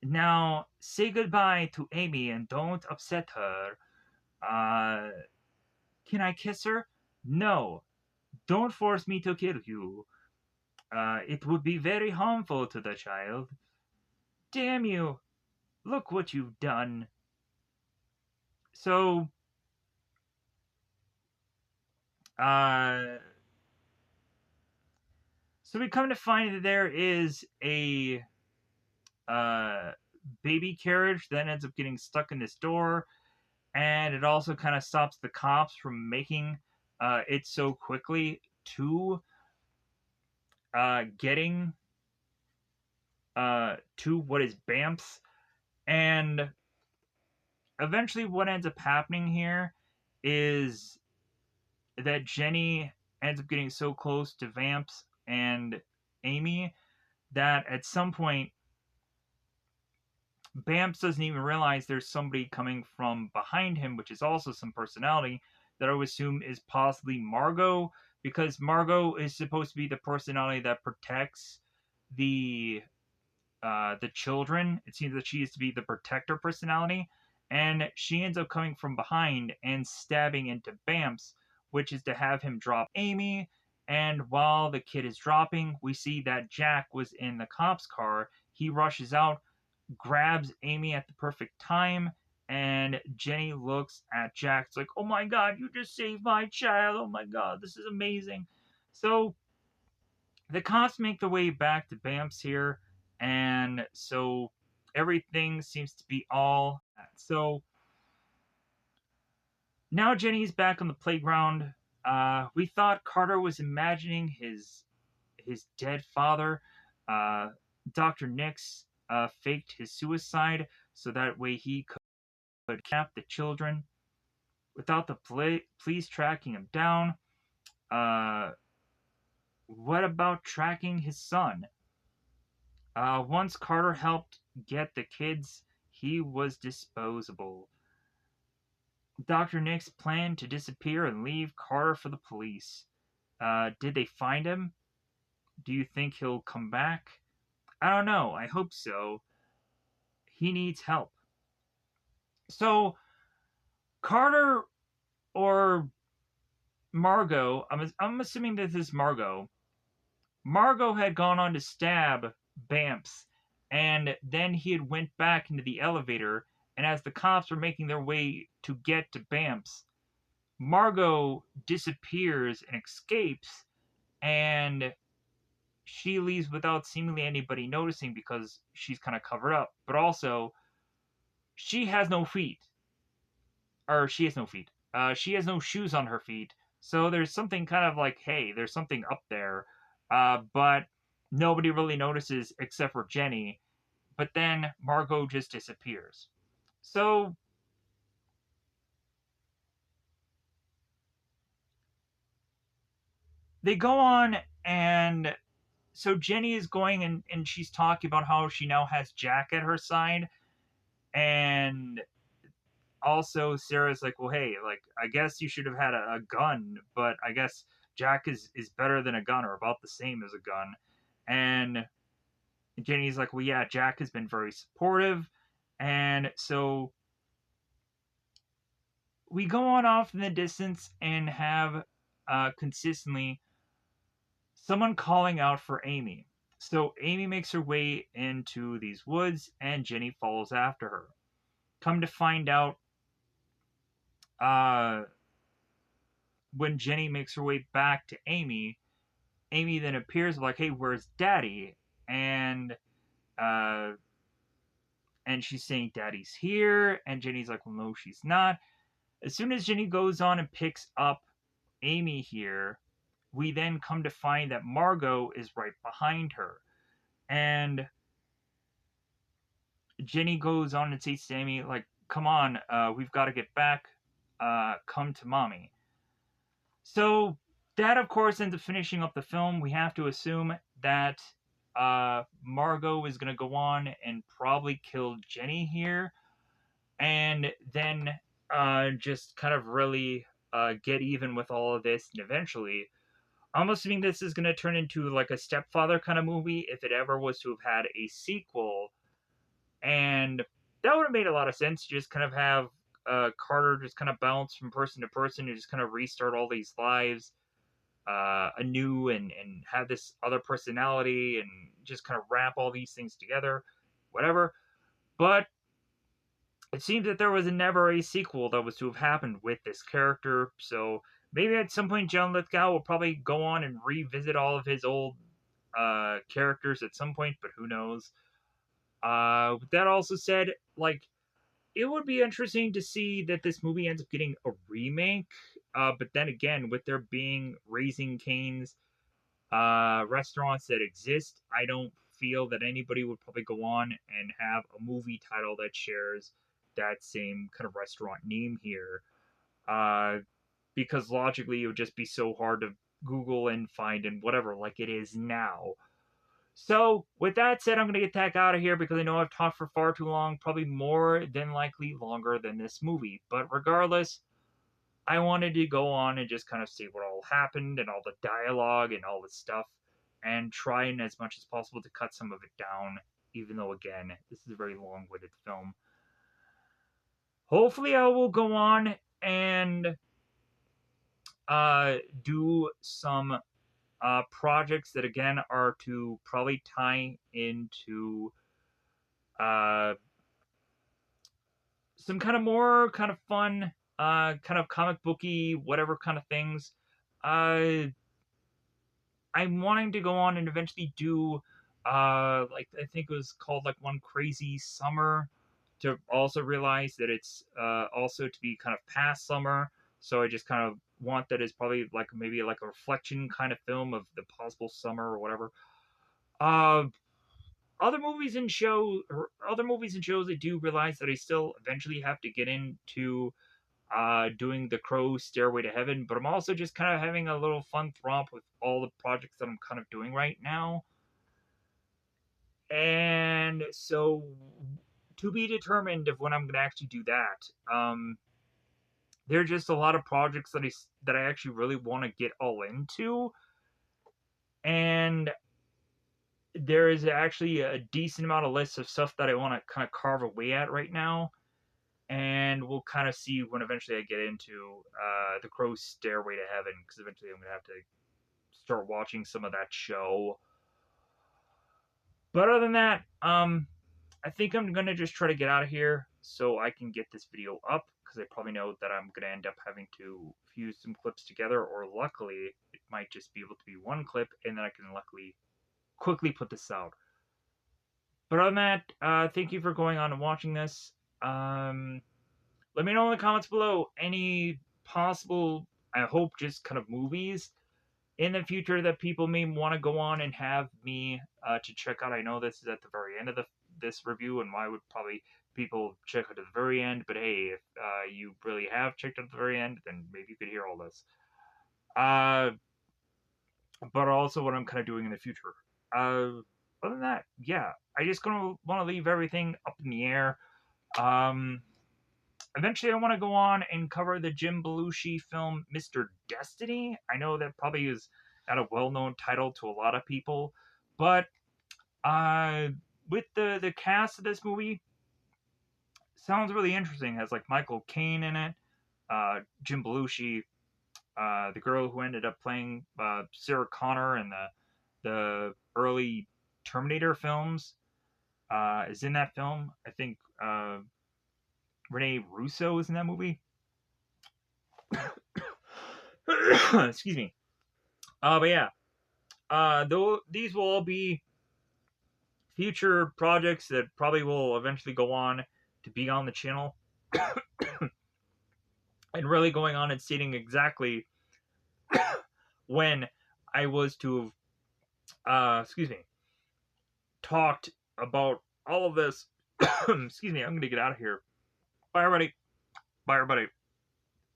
S1: Now say goodbye to Amy and don't upset her. Uh, can I kiss her? No. Don't force me to kill you. It would be very harmful to the child. Damn you! Look what you've done. So, uh, so we come to find that there is a uh, baby carriage that ends up getting stuck in this door, and it also kind of stops the cops from making it so quickly to getting to what is Bamps. And eventually, what ends up happening here is that Jenny ends up getting so close to Vamps and Amy that at some point Bamps doesn't even realize there's somebody coming from behind him, which is also some personality that I would assume is possibly Margot, because Margot is supposed to be the personality that protects the children. It seems that she is to be the protector personality, and she ends up coming from behind and stabbing into Bamps, which is to have him drop Amy. And while the kid is dropping, we see that Jack was in the cop's car. He rushes out, grabs Amy at the perfect time, and Jenny looks at Jack. It's like, oh my god, you just saved my child. Oh my god, this is amazing. So the cops make their way back to Bamps here, and so everything seems to be all. So now Jenny's back on the playground. We thought Carter was imagining his dead father. Uh, Dr. Nix faked his suicide so that way he could cap the children without the police tracking him down. Uh, what about tracking his son? Once Carter helped get the kids, he was disposable. Dr. Nix planned to disappear and leave Carter for the police. Did they find him? Do you think he'll come back? I don't know. I hope so. He needs help. So, Carter or Margot, I'm assuming this is Margot. Margot had gone on to stab Bamps, and then he had went back into the elevator, and as the cops were making their way to get to Bamps, Margot disappears and escapes, and she leaves without seemingly anybody noticing because she's kind of covered up. But also, she has no feet. Or she has no feet. she has no shoes on her feet. So there's something kind of like, hey, there's something up there. But nobody really notices except for Jenny. But then Margot just disappears. So they go on, and so Jenny is going, and she's talking about how she now has Jack at her side. And also Sarah's like, well, hey, like, I guess you should have had a gun, but I guess Jack is better than a gun, or about the same as a gun. And Jenny's like, well, yeah, Jack has been very supportive. And so we go on off in the distance and have consistently someone calling out for Amy. So Amy makes her way into these woods, and Jenny follows after her. Come to find out, uh, when Jenny makes her way back to Amy, Amy then appears like, "Hey, where's Daddy?" And uh, and she's saying, "Daddy's here," and Jenny's like, "Well, no, she's not." As soon as Jenny goes on and picks up Amy here, we then come to find that Margot is right behind her. And Jenny goes on and says to Amy, like, come on, we've got to get back. Come to mommy. So that, of course, ends up finishing up the film. We have to assume that Margot is going to go on and probably kill Jenny here. And then just kind of really get even with all of this. And eventually, I'm assuming this is going to turn into like a stepfather kind of movie if it ever was to have had a sequel. And that would have made a lot of sense. You just kind of have Carter just kind of bounce from person to person and just kind of restart all these lives anew, and have this other personality and just kind of wrap all these things together, whatever. But it seems that there was never a sequel that was to have happened with this character. So maybe at some point, John Lithgow will probably go on and revisit all of his old characters at some point, but who knows? With that also said, like, it would be interesting to see that this movie ends up getting a remake. But then again, with there being Raising Cane's restaurants that exist, I don't feel that anybody would probably go on and have a movie title that shares that same kind of restaurant name here. Uh, because logically, it would just be so hard to Google and find and whatever, like it is now. So, with that said, I'm going to get the heck out of here because I know I've talked for far too long, probably more than likely longer than this movie. But regardless, I wanted to go on and just kind of see what all happened and all the dialogue and all the stuff, and trying as much as possible to cut some of it down, even though, again, this is a very long winded film. Hopefully, I will go on and do some projects that, again, are to probably tie into uh, some kind of more kind of fun, kind of comic booky, whatever kind of things. Uh, I'm wanting to go on and eventually do, like, I think it was called like One Crazy Summer, to also realize that it's also to be kind of past summer. So I just kind of want that as probably like maybe like a reflection kind of film of the possible summer or whatever. Uh, other movies and shows, I do realize that I still eventually have to get into doing the Crow Stairway to Heaven, but I'm also just kind of having a little fun romp with all the projects that I'm kind of doing right now. And so, to be determined of when I'm going to actually do that. There are just a lot of projects that I actually really want to get all into, and there is actually a decent amount of lists of stuff that I want to kind of carve away at right now. And we'll kind of see when eventually I get into the Crow's Stairway to Heaven, because eventually I'm gonna have to start watching some of that show. But other than that, I think I'm gonna just try to get out of here so I can get this video up, because I probably know that I'm gonna end up having to fuse some clips together, or luckily it might just be able to be one clip, and then I can luckily quickly put this out. But other than that, thank you for going on and watching this. Let me know in the comments below any possible, I hope, just kind of movies in the future that people may want to go on and have me to check out. I know this is at the very end of this review, and why would probably people check it at the very end? But hey, if you really have checked it at the very end, then maybe you could hear all this. But also what I'm kind of doing in the future. Other than that, yeah, I just gonna want to leave everything up in the air. Um, Eventually, I want to go on and cover the Jim Belushi film Mr. Destiny. I know that probably is not a well-known title to a lot of people, but uh, with the cast of this movie, sounds really interesting. It has like Michael Caine in it, Jim Belushi, the girl who ended up playing Sarah Connor in the early Terminator films is in that film. I think Rene Russo is in that movie. Excuse me. But yeah, though these will all be future projects that probably will eventually go on to be on the channel, and really going on and stating exactly when I was to have, excuse me, talked about all of this. Excuse me, I'm gonna get out of here. Bye, everybody. Bye, everybody.